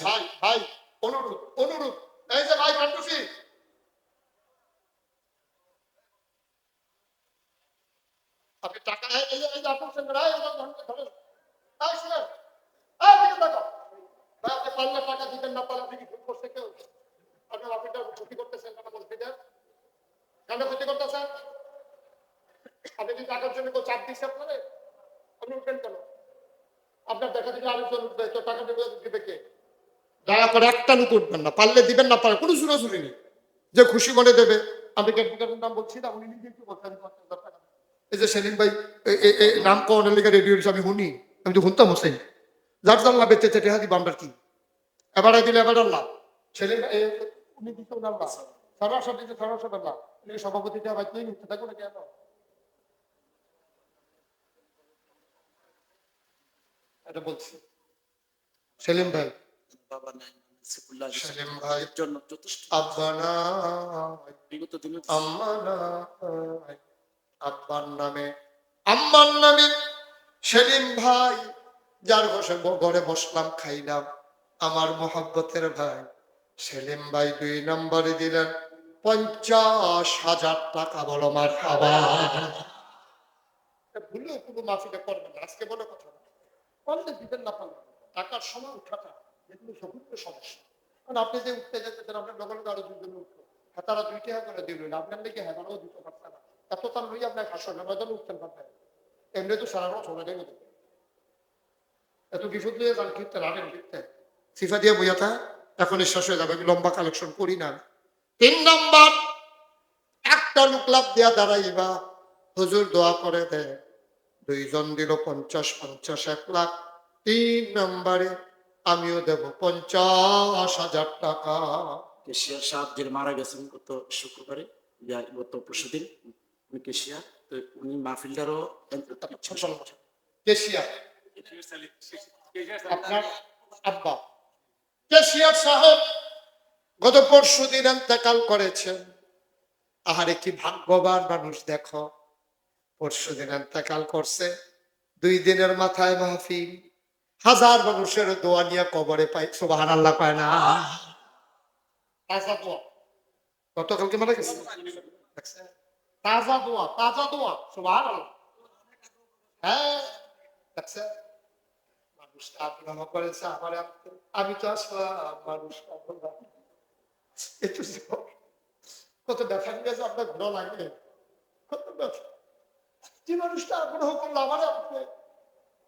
ভাই ভাই অনুরোধ অনুরোধ, এই যে ভাই কাটুসি, আপনি টাকা এই যে আপনার সঙ্গে ধরেন এই শুনেন, এই দিকে তাকাও ভাই, আপনি পারলে টাকা দিবেন, না পারলে আপনি কি ভুল করছে কেউ? আপনার অফিসটা ক্ষতি করতেছেন কেন? মসজিদের কেন ক্ষতি করতেছেন? আপনি কি টাকার জন্য কেউ চাপ দিচ্ছে আপনারে? আপনি উঠবেন কেন? আপনার দেখা দেখি আরেকজন উঠবে, তো টাকা দিবে কে? দয়া করে একটা লোক উঠবেন না, পারলে দিবেন, না পারে কোনো সুরাসুরি নেই, যে খুশি মনে দেবে। আমি ক্যাপিটালের নাম বলছি না, উনি নিজে একটু বলছেন 50,000 টাকা। এই যে সেলিম ভাই নাম কনের লিখে রেডিও আমি শুনি, আমি তো শুনতাম হোসেন যার জানলা বেঁচে চেটে হাতি বামটার কি এবারে দিলে এবার আল্লাহ সেলিম উনি দিতে আল্লাহ সরাসর দিতে সরাসর আল্লাহ সভাপতিটা ভাই তুই নিতে থাকো না কেন? এটা বলছি সেলিম ভাই, সেলিম ভাই জন্য যথেষ্ট আব্বা নাই, বিগত দিনে আম্মা নাই, আব্বার নামে আম্মার নামে সেলিম ভাই যার বসে ঘরে বসলাম খাইলাম, আমার মহব্বতের ভাই সেলিম ভাই 2 নম্বরে দিলেন 50,000 টাকা। বলো মারহাবা। ভুলেও কোনো মাফিটা করবেন না, আজকে বলে কথা না, পারলে দিবেন, না পারলে টাকার সময় উঠাটা যেগুলো সবুজ সমস্যা। কারণ আপনি যে উঠতে যেতেছেন আপনার লগে লগে আরো 2 জন উঠলো, হেতারা 2 টাকা করে দিলেন, আপনার লেগে হেতারাও দিতে পারছে না, এত তার লই আপনার হাসো না ময়দানে উঠতেন পারবেন, এমনি তো সারা রাত চলে যাবে, এত বিপদ দিয়ে যান কীর্তে রাখেন কীর্তে সিফা দিয়ে বইয়া থা, এখন শেষ হয়ে যাবে, আমি লম্বা কালেকশন করি না। 3 নম্বর একটা লোক লাভ দিয়া দাঁড়াইবা, হুজুর দোয়া করে দেয়, 2 জন দিল 50-50 1 লাখ। 3 নম্বরে আমিও দেব 50,000 টাকা। কেশিয়ার সাহেব যে মারা গেছেন গত শুক্রবারে, গত পরশুদিন, উনি কেশিয়ার, তো উনি মাহফিলটারও কেশিয়ার আপনার আব্বা কেশিয়ার সাহেব গত পরশুদিন ইন্তেকাল করেছেন। আহারে কি ভাগ্যবান মানুষ দেখো, পরশুদিন ইন্তেকাল করছে, 2 দিনের মাথায় মাহফিল, 1000 মানুষের দোয়া নিয়ে কবরে পাই, সুবহানাল্লাহ পায় না? তাজা দোয়া, গতকালকে মারা গেছে, তাজা দোয়া, তাজা দোয়া, সুবহানাল্লাহ। হ্যাঁ দেখছেন, মানুষ আগ্রহ করেছে আমার, আমি তো আসলাম মানুষ একটু কত ব্যথা নিয়ে যে আপনার ঘোরা লাগে, কত ব্যথা, যে মানুষটা আগ্রহ করলো আমার,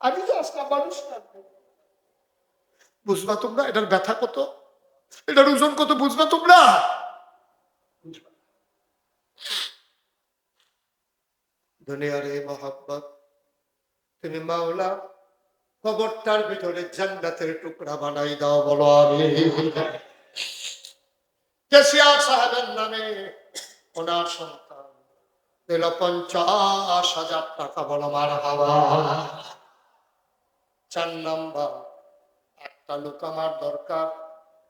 আমি তো আসলাম মানুষ লাগবে, বুঝবা তোমরা এটার ব্যথা কত, এটার ওজন কত, বুঝবা তোমরা? দুনিয়ার এই মহাব্বত তুমি মাওলা কবরটার ভিতরে জান্নাতের টুকরা বানাই দাও, বলো আমি। কেশিয়ার সাহেবের নামে ওনার সন্তান দিল 50,000 টাকা। বলো মারহাবা। 4 নম্বর একটা লোক আমার দরকার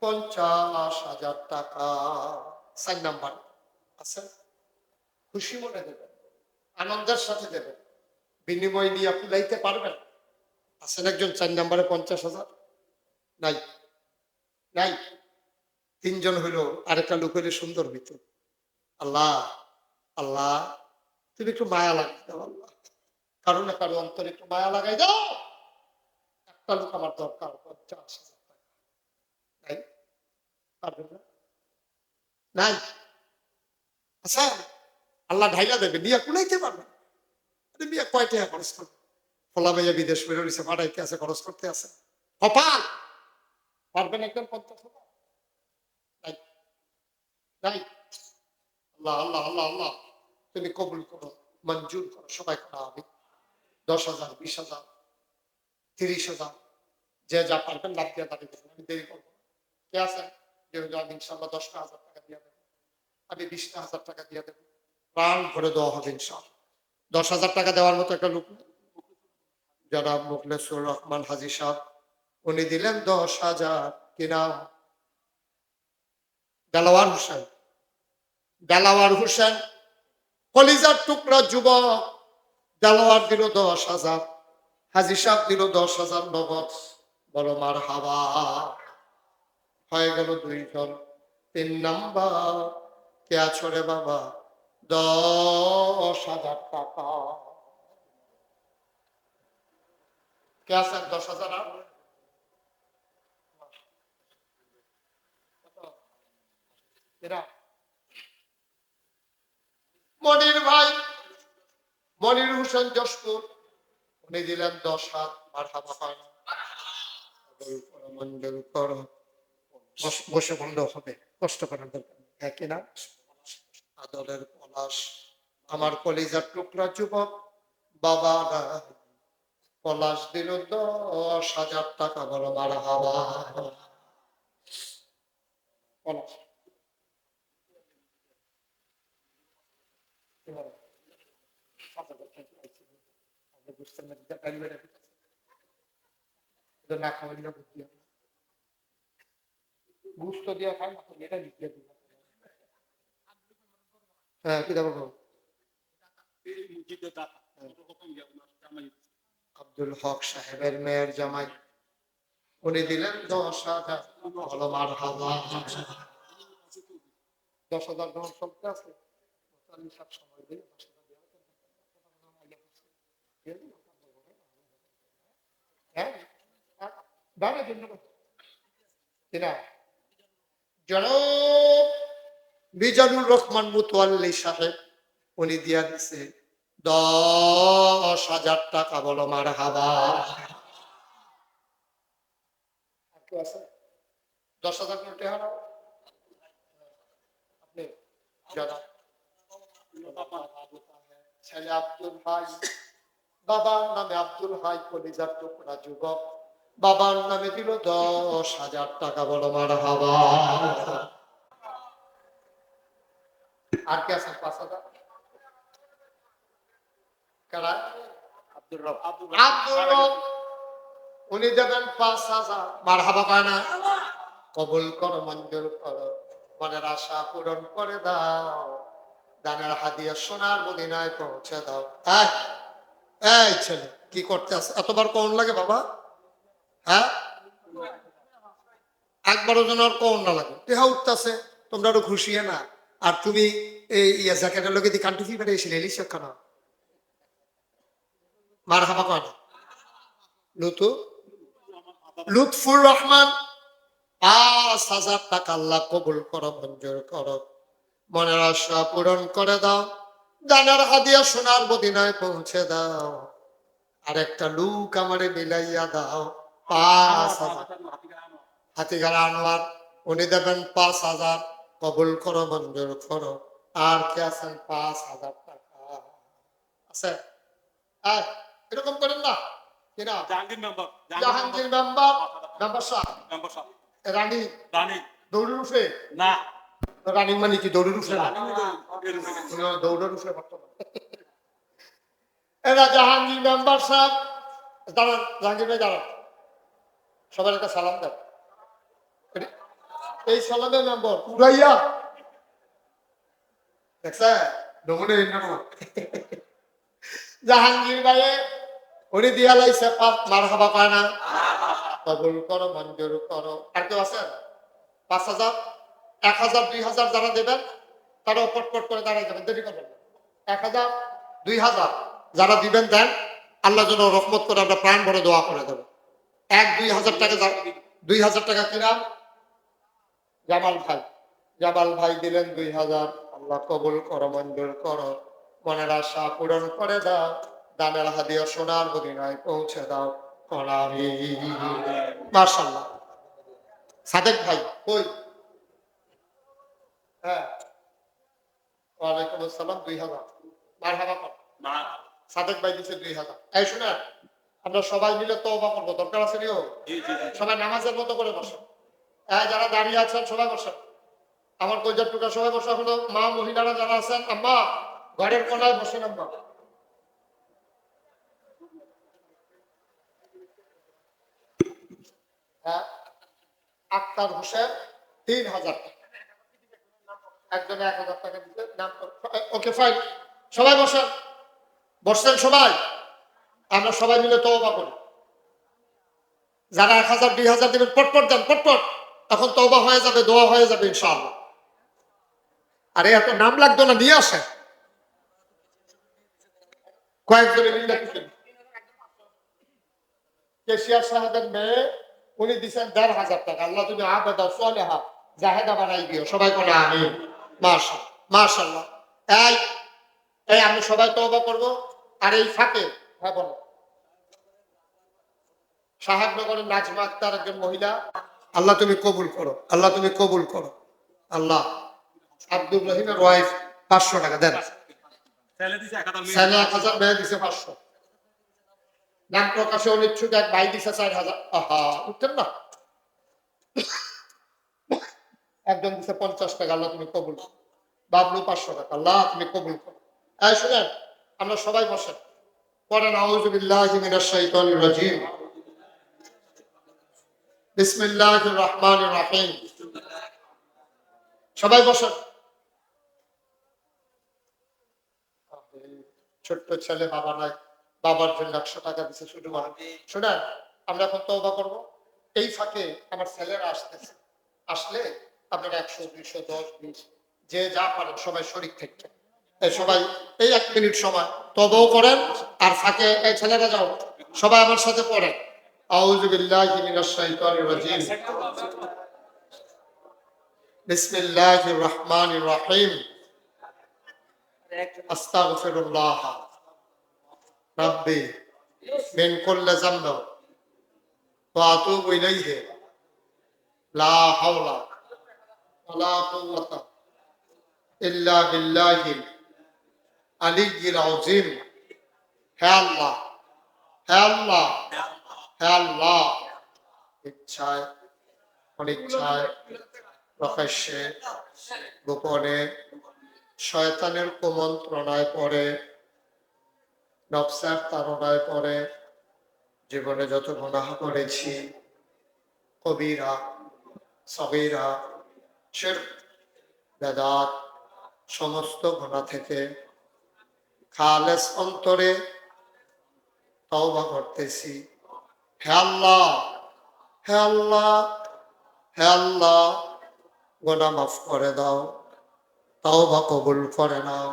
50,000 টাকা। 4 নম্বর আছে, খুশি মনে দেবেন, আনন্দের সাথে দেবেন, বিনিময় নিয়ে ফুলাইতে পারবেন। আছেন একজন 4 নম্বরে 50,000? নাই নাই, 3 জন হইলো, আরেকটা লোক হইলে সুন্দর হইতো। আল্লাহ আল্লাহ তুমি একটু মায়া লাগাই দাও, আল্লাহ কারো না কারো অন্তরে একটু মায়া লাগাই দাও, একটা লোক আমার দরকার 50,000 টাকা। নাই, পারবেন না? নাই, আচ্ছা আল্লাহ ঢাইলা দেবে, নিয়ে কুলাইতে পারবেন? মিয়া কয় টাকা খরচ করবে, ফলা ভাইয়া বিদেশ বেরোছে, পাঠাইতে আছে, খরচ করতে আছে, কপাল পারবেন একদম 50,000? নাই নাই, আল্লাহ আল্লাহ আল্লাহ আল্লাহ তুমি কবুল করো, মঞ্জুর করো। সবাই করো আমি। 10,000, 20,000, 30,000, যে যা পারবেন লাভ দিয়ে দাঁড়িয়ে দেবেন। আমি দেরি করবো না। কে আছেন যে আমি ইনশাল্লাহ 10,000 টাকা দিয়ে দেবো, আমি 20,000 টাকা দিয়ে দেবো, প্রাণ ভরে দেওয়া হবে ইনশাল্লাহ। 10,000 টাকা দেওয়ার মতো একটা লোক নেই। জনাব মুখলেসুর রহমান হাজী সাহেব, উনি দিলেন 10,000। কি নাম? দেলাওয়ার হোসেন। দেলাওয়ার হোসেন কলিজার টুকরা যুবক। দেলাওয়ার দিল 10,000, হাজী সাহেব দিল 10,000 নগদ। বলো মার হাবা। হয়ে গেল 2 জন। 3 নাম্বার কে আছো রে বাবা? 10,000 টাকা। কে আছেন? 10,000 আর এরা মনির ভাই, মনির হোসেন যশপুর, উনি দিলেন 10,000। মারহাবা হয় না? মঞ্জুর করো। বসে বললেও হবে, কষ্ট করার দরকার নেই। হ্যাঁ কিনা? আদরের পলাশ, আমার কলিজার টুকরা যুবক বাবা পলাশ দিল 10,000 টাকা। বলো মারহাবা। পলাশ না খাওয়াই না বুদ্ধি হবে। গুস্ত দিয়ে খায় না, এটা লিখে দিবে। হ্যাঁ কি দেবো? আব্দুল হক সাহেবের মেয়ের জামাই, উনি দিলেন 10,000। বলো মারহাবা। 10,000 যখন চলতে আছে, 40 সময় দিলে 10,000 হ্যাঁ দাঁড়া জন্য কিনা। জনাব মিজানুর রহমান মুতওয়াল্লি সাহেব, উনি দিয়া দিছে 10,000 টাকা। বলো মারহাবা। আর কেউ আছে? 10,000 নোটে হারাও আপনি। জনাব ছেলে আব্দুল হাই, বাবার নামে আব্দুল হাই, কলিজার টুকরা যুবক, বাবার নামে দিল 10,000 টাকা। বলো মারহাবা। আর কে আছে? 5,000 কারা? আব্দুর রব। আব্দুল রব, উনি দেবেন 5,000। মারহাবা কয় না? কবুল করো, মঞ্জুর করো, মনের আশা পূরণ করে দাও, দানের হাদিয়া সোনার মদিনায় পৌঁছে দাও। এই ছেলে কি করতে আছে? এতবার কোন লাগে বাবা? হ্যাঁ একবারও যেন আর কোন না লাগে। দেহা উঠতেছে, তোমরা আরো খুশি না। আর তুমি এই জ্যাকেটের লোকে দিয়ে কান্ট্রি ফিরে এসে এলিস কেন? মার হাবা কয় না? লুৎফুর রহমান, 5,000 টাকা। আল্লাহ কবুল করো, মঞ্জুর করো, মনের আশা পূরণ করে দাও, দানার হাদিয়া সোনার মদিনায় পৌঁছে দাও। আর একটা লুক আমারে মিলাইয়া দাও। 5,000। হাতিগাড়া আনোয়ার, উনি দেবেন 5,000। কবুল করো, মঞ্জুর করো। আর কে আছেন? 5,000 টাকা আছে? এরকম করেন না কিনা? জাহাঙ্গীর মেম্বার, মেম্বার সাহেব, রানী দৌড়ের উঠে না। রানী মানে কি দৌড়ের উঠে না? দৌড়ের উঠে বর্তমান। এরা জাহাঙ্গীর মেম্বার সাহেব দাঁড়ান। জাহাঙ্গীর ভাই দাঁড়ান, সবার একটা সালাম দেন। এই সালামের মেম্বার উড়াইয়া দেখছে নমুনে। জাহাঙ্গীর ভাই উনি দিয়া লাইছে 5। মারহাবা পায় না? কবুল করো, মঞ্জুর করো। আর কেউ আছেন? 5,000, 1,000, 2,000 যারা দেবেন তারা পটপট করে দাঁড়াই যাবেন, দেরি করবেন না। 1,000, 2,000 যারা দিবেন দেন, আল্লাহ যেন রহমত করে আমরা প্রাণ ভরে দোয়া করে দেবো। 1-2,000 টাকা 2,000 টাকা কিরাম জামাল ভাই, জামাল ভাই দিলেন 2,000। আল্লাহ কবুল করো, মঞ্জুর করো, মনের আশা পূরণ করে দাও, দানের হাদিয়া সোনার মদিনায় পৌঁছে দাও। মাশাআল্লাহ। সাদেক ভাই কই? হ্যাঁ ওয়ালাইকুম আসসালাম। 2,000 মারহাবা কর। সাদেক ভাই দিছে 2000। এই শুনেন, আমরা সবাই মিলে তওবা করবো, দরকার আছে নিও। সবাই নামাজের মতো করে বসেন। যারা দাঁড়িয়ে আছেন সবাই বসেন। আমার কলজার টুকা সবাই বসা হলো। মা মহিলারা যারা আছেন, আম্মা ঘরের কোনায় বসেন। আম্মা আক্তার হোসেন 3000 টাকা, একজনে 1000 টাকা দিতে নাম। ওকে ফাইন, সবাই বসেন। বসছেন সবাই? আমরা সবাই মিলে তওবা করি। যারা 1000 2000 দেবেন পটপট দেন, পটপট। এখন তওবা হয়ে যাবে, দোয়া হয়ে যাবে ইনশাআল্লাহ। আরে এত নাম লাগতো না, নিয়ে আসেন। কয়েকজনে মিলে দিচ্ছেন। কেশিয়ার সাহেবের মেয়ে, উনি দিচ্ছেন 1500 টাকা। আল্লাহ তুমি আবেদা সালেহা জাহেদা বানাই দিও। সবাই বলে আমিন। মাশাআল্লাহ, মাশাআল্লাহ। এই এই আমি সবাই তওবা করব। আর এই ফাঁকে, হ্যাঁ বলো, সাহেবনগরের নাজমা আক্তার একজন মহিলা, আল্লাহ তুমি কবুল করো, আল্লাহ তুমি কবুল করো। আল্লাহ। আব্দুর রহিমের ওয়াইফ 500 টাকা দেন। ছেলে 1000, মেয়ে দিছে 500। নাম প্রকাশে অনিচ্ছুক এক ভাই দিছে 4000। আহা, উঠতেন না। একজন দিছে 50 টাকা। আল্লাহ তুমি কবুল করো। বাবলু 500 টাকা। আল্লাহ তুমি কবুল করো। এই শুনেন, আমরা সবাই বসেন। পড়েন আউযু বিল্লাহি মিনাশ শাইতানির রাজিম। বিসমিল্লাহির রহমানির রহিম। সবাই বসেন। ছোট্ট ছেলে, বাবা নাই, বাবার জন্য 100 টাকা দিছে শুধু বলেন। শুনেন, আমরা এখন তওবা করব। এই ফাঁকে আমার ছেলেরা আসতেছে, আসলে আপনারা 100 200 10 20 যে যা পারেন সবাই শরীক থেকে সবাই এই 1 মিনিট সময় তওবাও করেন। আর ফাঁকে এই ছেলেরা যাও, সবাই আমার সাথে পড়েন আউযু বিল্লাহি মিনাশ শাইতানির রাজিম। বিসমিল্লাহির রহমানির রহিম। আস্তাগফিরুল্লাহ রাব্বি মিন কুল্লি যামব ওয়া আতুবু ইলাইহি লা হাওলা ওয়ালা কুওয়াতা ইল্লা বিল্লাহিল আলিয়্যিল আযীম। হে আল্লাহ, হে আল্লাহ, হে আল্লাহ, ইচ্ছায় অনিচ্ছায় প্রকাশ্যে গোপনে শয়তানের কুমন্ত্রণায় পড়ে, নফসের তাড়নায় পড়ে জীবনে যত গুনাহ করেছি, কবিরা সগীরা শিরক বেদাত, সমস্ত গুনাহ থেকে খালেস অন্তরে তওবা করতেছি। হে আল্লাহ, হে আল্লাহ, হে আল্লাহ, গুনাহ মাফ করে দাও, তওবা কবুল করে নাও।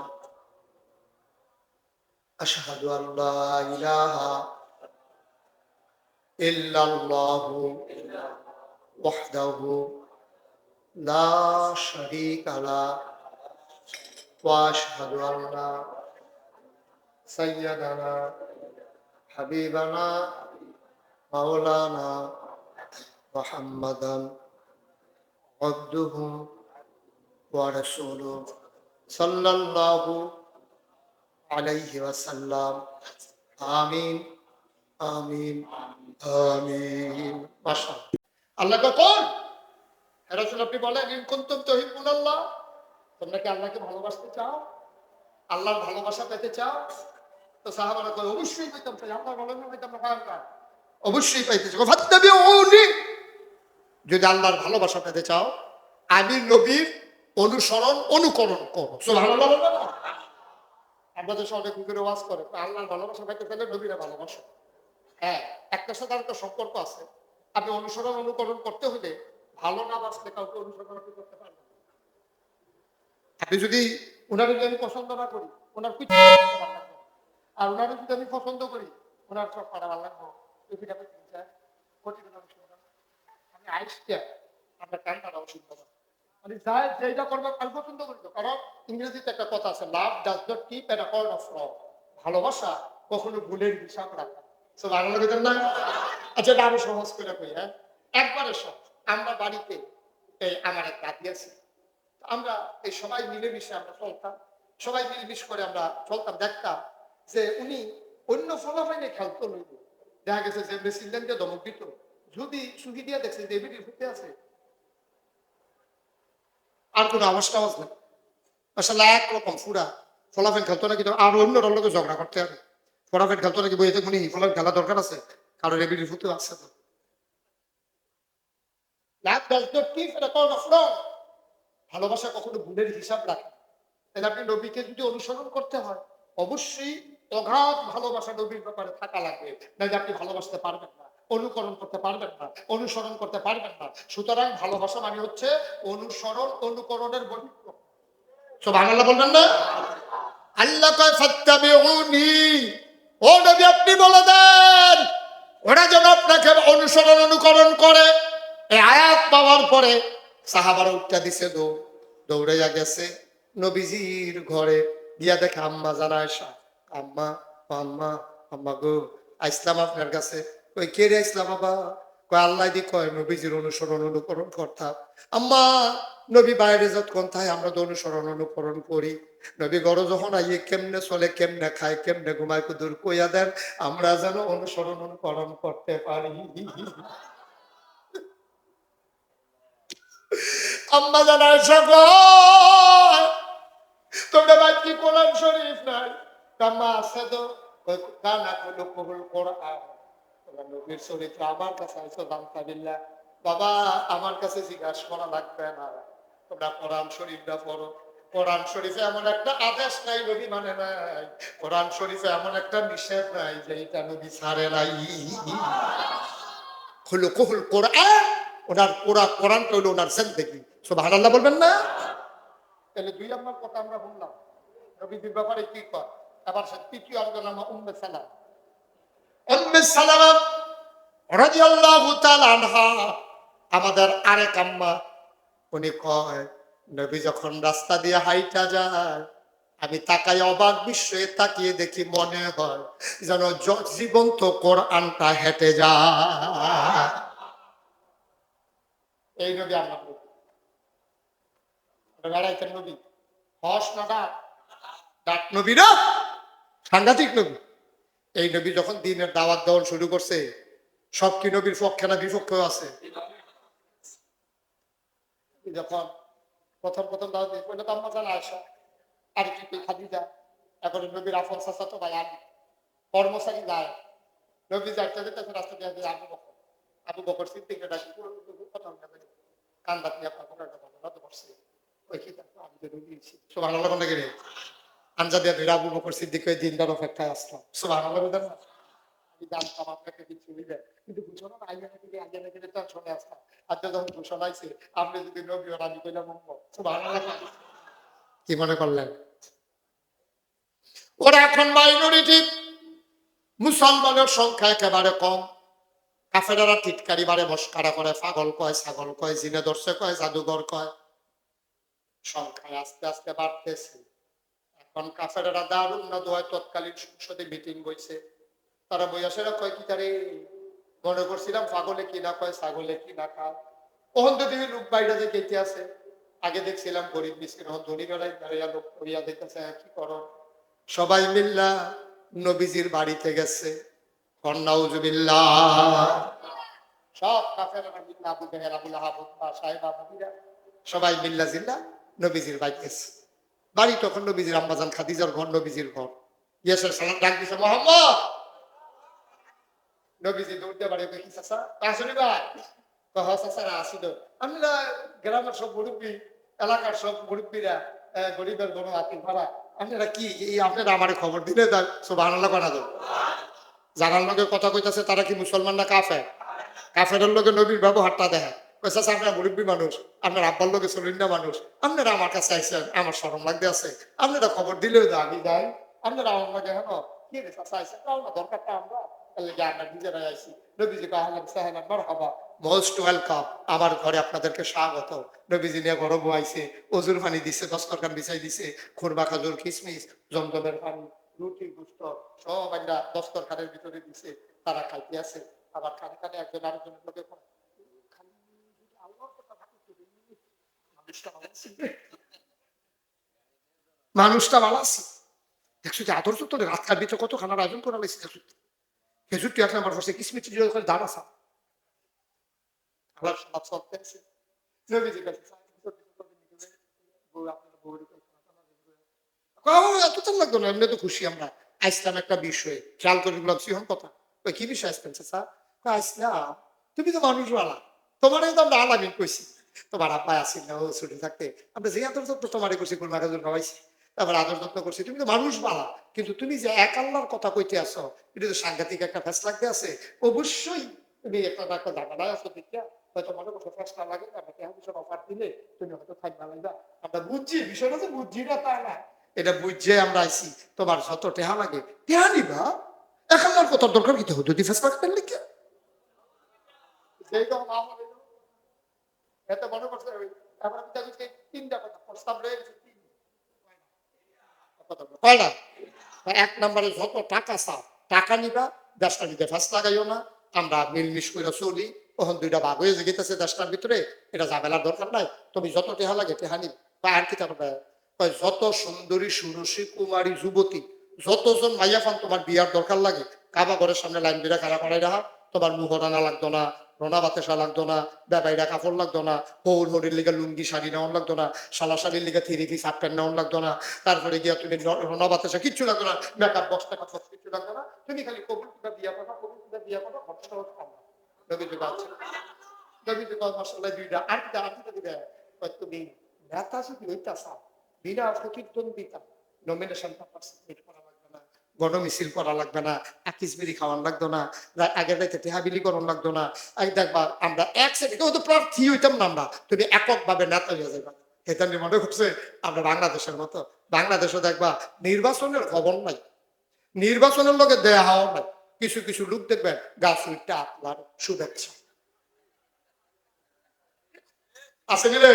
আশহাদু আল্লা ইলাহা ইল্লাল্লাহু ওয়াহদাহু লা শারীকা লাহু ওয়া আশহাদু আন্না সাইয়্যিদানা হাবিবানা মাওলানা মুহাম্মাদান আবদুহু ওয়া রাসূলুহু সাল্লাল্লাহু আলাইহি ওয়াসাল্লাম। আমিন, আমিন, আমিন। মাশাআল্লাহ। আল্লাহ কোন রাসূল আপনি বলেন, ইন কুনতুম তুহিব্বুনাল্লাহ, তোমরা কি আল্লাহকে ভালোবাসতে চাও, আল্লাহর ভালোবাসা পেতে চাও? তো সাহাবারা কয় অবশ্যই পেতাম চাই। আল্লাহ বলেন না পেতাম না, অবশ্যই পাইতে চাই। ফাত্তাবিউনি, যদি আল্লাহর ভালোবাসা পেতে চাও আমি নবীর অনুসরণ অনুকরণ করো। সুবহানাল্লাহ বলবেন না? আমাদের দেশে অনেক লোকের ওয়াজ করে আল্লাহর ভালোবাসা পেতে পেলে নবীরা ভালোবাসো। হ্যাঁ, একটার সাথে আরেকটা সম্পর্ক আছে। আপনি অনুসরণ অনুকরণ করতে হলে ভালো না বাসলে কাউকে অনুসরণ আপনি করতে পারবেন না। আপনি যদি ওনার যদি আমি পছন্দ না করি, ওনার কিছু আর ওনার যদি আমি পছন্দ করি, ওনার সব পাড়া ভালো লাগবো। আমি আইসটা আপনার কান পাড়া অসুবিধা না, মানে যাই যেটা করবো আমি পছন্দ করি। কারণ ইংরেজিতে একটা কথা আছে, লাভ does not keep A record of রং। ভালোবাসা কখনো ভুলের হিসাব রাখে না। ভালো লাগে না? আচ্ছা, এটা আমি সহজ করে কই। হ্যাঁ, একবারে সহজ। আমরা বাড়িতে এই আমার এক দাদি আছে, আমরা এই সবাই মিলেমিশে আমরা চলতাম। সবাই মিলমিশ করে আমরা চলতাম, দেখতাম যে উনি অন্য ফলাফাইনে খেলতো লইব, দেখা গেছে যে মেসিল্যান্ড দিয়ে ধমক দিত, যদি সুখী দিয়ে দেখছে যে এবিটির ফুটে আছে, আর কোনো আওয়াজ টাওয়াজ নেই, আসলে একরকম পুরা ফলাফেন খেলতো নাকি, আর অন্য লোকে ঝগড়া করতে হবে, ফলাফেন খেলতো নাকি বইতে মনে ফলাফেন খেলা দরকার আছে, কারণ এবিটির ফুটে আছে তো। That does not give an account of wrong. ভালোবাসা কখনো ভুলের হিসাব রাখে। তাহলে আপনি নবীকে যদি অনুসরণ করতে হয়, অবশ্যই অগাধ ভালোবাসা নবীর ব্যাপারে থাকা লাগবে, নাহলে আপনি ভালোবাসতে পারবেন না, অনুকরণ করতে পারবেন না, অনুসরণ করতে পারবেন না। সুতরাং ভালোবাসা মানে হচ্ছে অনুসরণ অনুকরণের বৈশিষ্ট্য। সুবহানাল্লাহ বলবেন না? আল্লাহ কয় ফাত্তাবিউনি, ও নবী আপনি বলে দেন ওরা যেন আপনাকে অনুসরণ অনুকরণ করে। এই আয়াত পাওয়ার পরে সাহাবারা উঠটা দিছে, দৌড়াইয়া গেছে নবীজির ঘরে, গিয়া দেখে আম্মা জানা আয়েশা, আম্মা আম্মা আম্মা গো আইসলাম আপনার কাছে। কই কে রে আইসলাম বাবা? কয় আল্লাহ দি কয় নবীজির অনুসরণ অনুকরণ করতাম। আম্মা নবী বাইরে যতক্ষণ থাকে আমরা তো অনুসরণ অনুকরণ করি, নবী গড় যখন আইয়ে কেমনে চলে, কেমনে খায়, কেমনে ঘুমায়, কুদুর কইয়া দেন আমরা যেন অনুসরণ অনুকরণ করতে পারি। আম্মা জানা সকল তোমরা বাকি কোরআন শরীফ নাই, আম্মা আছে তো কানা কইলো কবুল কোরআন, তোমরা নবীর চরিত্র আমার কাছে আইছো জানতাবিল্লাহ, বাবা আমার কাছে জিজ্ঞাসা করা লাগবে না, তোমরা কোরআন শরীফটা পড়ো। কোরআন শরীফে এমন একটা আদেশ নাই নবী মানে নাই, কোরআন শরীফে এমন একটা নিষেধ নাই যে এটা নবী ছাড়ে নাই। হলো কহুল কোরআন, ওনার পুরা কোরআনটা হলো ওনার জিন্দেগি। সুবহানাল্লাহ বলবেন না? তাহলে 2 নম্বর কথা আমরা বললাম নবীর ব্যাপারে কি কয়। আবার সে তৃতীয় আরেকজন নাম উম্মে সালামা। উম্মে সালামা রাদিয়াল্লাহু তাআলা আনহা আমাদের আরেক আম্মা, উনি কয় নবী যখন রাস্তা দিয়ে হাইটা যায় আমি তাকাই অবাক বিস্ময়ে তাকিয়ে দেখি মনে হয় যেন জীবন্ত কোরআনটা হেঁটে যায়। এই নবী আল্লাহ নবী, বেড়াইতেন নবী, হস না ডাক, ডাক নবী না, সাংঘাতিক নবী। এই নবী যখন দিনের দাওয়াত দেওয়া শুরু করছে, সব কি নবীর পক্ষে না বিপক্ষেও আছে? যখন প্রথম প্রথম দাওয়াত দিয়ে পড়লে তো আম্মা জান আয়েশা, আর কি খাদিজা, এখন নবীর আফল চাচা তো ভাই আলী, কর্মচারী যায়, নবী যাইতে যেতে রাস্তা দিয়ে আবু বকর, আবু বকর সিদ্দিককে ডাকি কথা কান্দাত নিয়ে আপনার কোরআনটা বন্ধ করছে, ওই কি আমি তো নবী সুবহানাল্লাহ বন্ধ করে আনজা দিয়ে ধরে আবু বকর সিদ্দিক ওই দিনটার অপেক্ষায় আসলাম। সুবহানাল্লাহ বলেন না? আমি জানতাম আপনাকে কিছু হইবে, কিন্তু ঘোষণা আইয়ানা থেকে আইয়ানা থেকে তো চলে আসতাম, আর যখন ঘোষণা আইছে আপনি যদি নবী হন আমি কইলাম সুবহানাল্লাহ। কি মনে করলেন? ওরা এখন মাইনরিটি, মুসলমানের সংখ্যা একেবারে কম, কাফেরারা টিটকারি বারে মস্কারা করে, পাগল কয়, ছাগল কয়, জিনে ধরছে কয়, জাদুঘর কয়, সংখ্যায় আস্তে আস্তে বাড়তেছে। এখন কাফেরারা দারুণ না দোয়ায় তৎকালীন সংসদে মিটিং বইছে, তারা বইয়াসেরা কয় কি তারে মনে করছিলাম পাগলে কি না কয়, ছাগলে কি না খায়, ওখান তো দেখি লোক বাইরে যে কেটে আছে, আগে দেখছিলাম গরিব মিসকিন, এখন ধনী বেড়াই বেড়াইয়া লোক করিয়া দেখতেছে কি করো, সবাই মিল্লা নবীজির বাড়িতে গেছে, সব কাফেররা মিল্লা আবু জাহেল আবু লাহাব উতবা সাহেবা মুগিরা সবাই মিল্লা জিল্লা নবীজির বাড়ি গেছে। বাড়ি তখন নবীজির আম্মাজান খাদিজার ঘর, নবীজির ঘর। ইয়াসের সালাম ডাক দিছে মোহাম্মদ, নবীজি দৌড়তে বাড়ি কি চাচা আসনি ভাই, কহ চাচারা আসিল, আমরা গ্রামের সব মুরব্বী, এলাকার সব মুরব্বীরা, গরিবের গণ আতির ভাড়া, আপনারা কি আপনারা আমার খবর দিলে সুবহানাল্লাহ করা যাবে। যারা লোকে কথা কইতাছে তারা কি মুসলমান না কাফের? কাফেরের লোকে নবীর ব্যবহারটা দেখে, কইছে আপনার মুরব্বী মানুষ, আপনার আব্বার লোকে চলিন না মানুষ, আপনারা আমার কাছে আইসেন, আমার শরম লাগতে আছে, আপনারা খবর দিলেও তো আমি যাই, আপনারা আমার লাগে হেন কি রে চাচা আইসেন না, দরকারটা আমরা আমরা নিজেরাই আইসি। নবীজি কাহালাম সাহেব মারহাবা, মোস্ট ওয়েলকাম, আমার ঘরে আপনাদেরকে স্বাগত। নবীজি নিয়ে গরম আইছে, অজুর পানি দিছে, দস্তরখান বিছাই দিছে, খুরমা খাজুর কিসমিস জমজমের পানি রুটি গুস্ত সব একটা দস্তরখানের ভিতরে দিছে, তারা খাইতে আছে। আবার খানে খানে একজন আরেকজনের লোকে মানুষটা ভালো আছে দেখছো যে আদর্শ তো রাতকার ভিতরে কত খানার আয়োজন করা লাগছে দেখছো খেজুরটি এক নম্বর বসে কিসমিটি করে দাঁড় আসা আল্লাহ সব সব দেখছে নবীজি কাছে এত তো লাগতো না এমনি তো খুশি আমরা আসলাম একটা বিষয়ে খেয়াল করে বললাম সিহন কথা কি বিষয় আসতেন স্যার আসলাম তুমি তো মানুষ বালা তোমার তো আমরা আলামিন কইছি তোমার আব্বা আসিল না ও ছুটি থাকতে আমরা যে আদর যত্ন তোমারই করছি কোন মাকাজুর খাওয়াইছি তারপর আদর যত্ন করছি তুমি তো মানুষ বালা কিন্তু তুমি যে এক আল্লাহর কথা কইতে আসো এটা তো সাংঘাতিক একটা ফ্যাস লাগতে আছে অবশ্যই তুমি একটা একটা ঝামেলায় আছো দেখিয়া হয়তো মনে করছো ফ্যাসলা লাগে আমাকে বিষয় অফার দিলে তুমি হয়তো থাকবে লাগবা আমরা বুঝছি বিষয়টা তো বুঝছি না তা না এটা বুঝছে আমরা আইছি তোমার যত টেহা লাগে টেহা নিবা এক আল্লাহর কথার দরকার কি তো যদি ফ্যাসলা করতে লিখে এত মনে করছে আমরা তিনটা কথা প্রস্তাব রয়ে গেছে কয়টা এক নম্বরে যত টাকা চাও টাকা নিবা দেশটা নিতে ফাঁস লাগাইও না আমরা মিলমিশ করে চলি তখন দুইটা ভাগ হয়ে যেতেছে দেশটার ভিতরে এটা ঝামেলার দরকার নাই তুমি যত টেহা লাগে টেহা নিবা বা আর কি তারপরে যত সুন্দরী সুরসী কুমারী যুবতী যতজন মাইয়া পান তোমার বিয়ার দরকার লাগে কাবা ঘরের সামনে লাইন দিয়ে খারাপ করাই রাখা তোমার মুহ রানা লাগতো না রোনা বাতাসা লাগতো না ব্যাপারীরা কাপড় লাগতো না হৌর হরির লিগে লুঙ্গি শাড়ি নেওয়ান লাগতো না সালা শাড়ির লিগে থ্রি পিস হাফ প্যান্ট নেওয়ান লাগতো না তারপরে গিয়া তুমি রোনা বাতাসা কিচ্ছু লাগতো না মেকআপ বক্স টাকা বক্স কিচ্ছু লাগতো না তুমি খালি কবুল কিংবা বিয়া করবা কবুল কিংবা বিয়া করবা খরচটা হচ্ছে কম নবী যুগ আছে নবী যুগ মশলা দুইটা আটটা আটটা দিবে তুমি নেতা যদি ওইটা চাও বিনা প্রতিদ্বন্দ্বিতা নমিনেশন পেপার সাবমিট করা লাগবে না গণমিছিল করা লাগবে না আকিসবিরি খাওয়ান লাগতো না আগের রাইতে টেহাবিলি করন লাগতো না দেখবা আমরা এক সেকেন্ড তো প্রার্থী হইতাম না আমরা তুমি এককভাবে নেতা হয়ে যাবা এটা নিয়ে মনে করছে আমরা বাংলাদেশের মতো বাংলাদেশও দেখবা নির্বাচনের খবর নাই নির্বাচনের লোকে দেয়া হওয়া নাই কিছু কিছু লোক দেখবেন গাছ উইটা আপনার শুভেচ্ছা আছে নিলে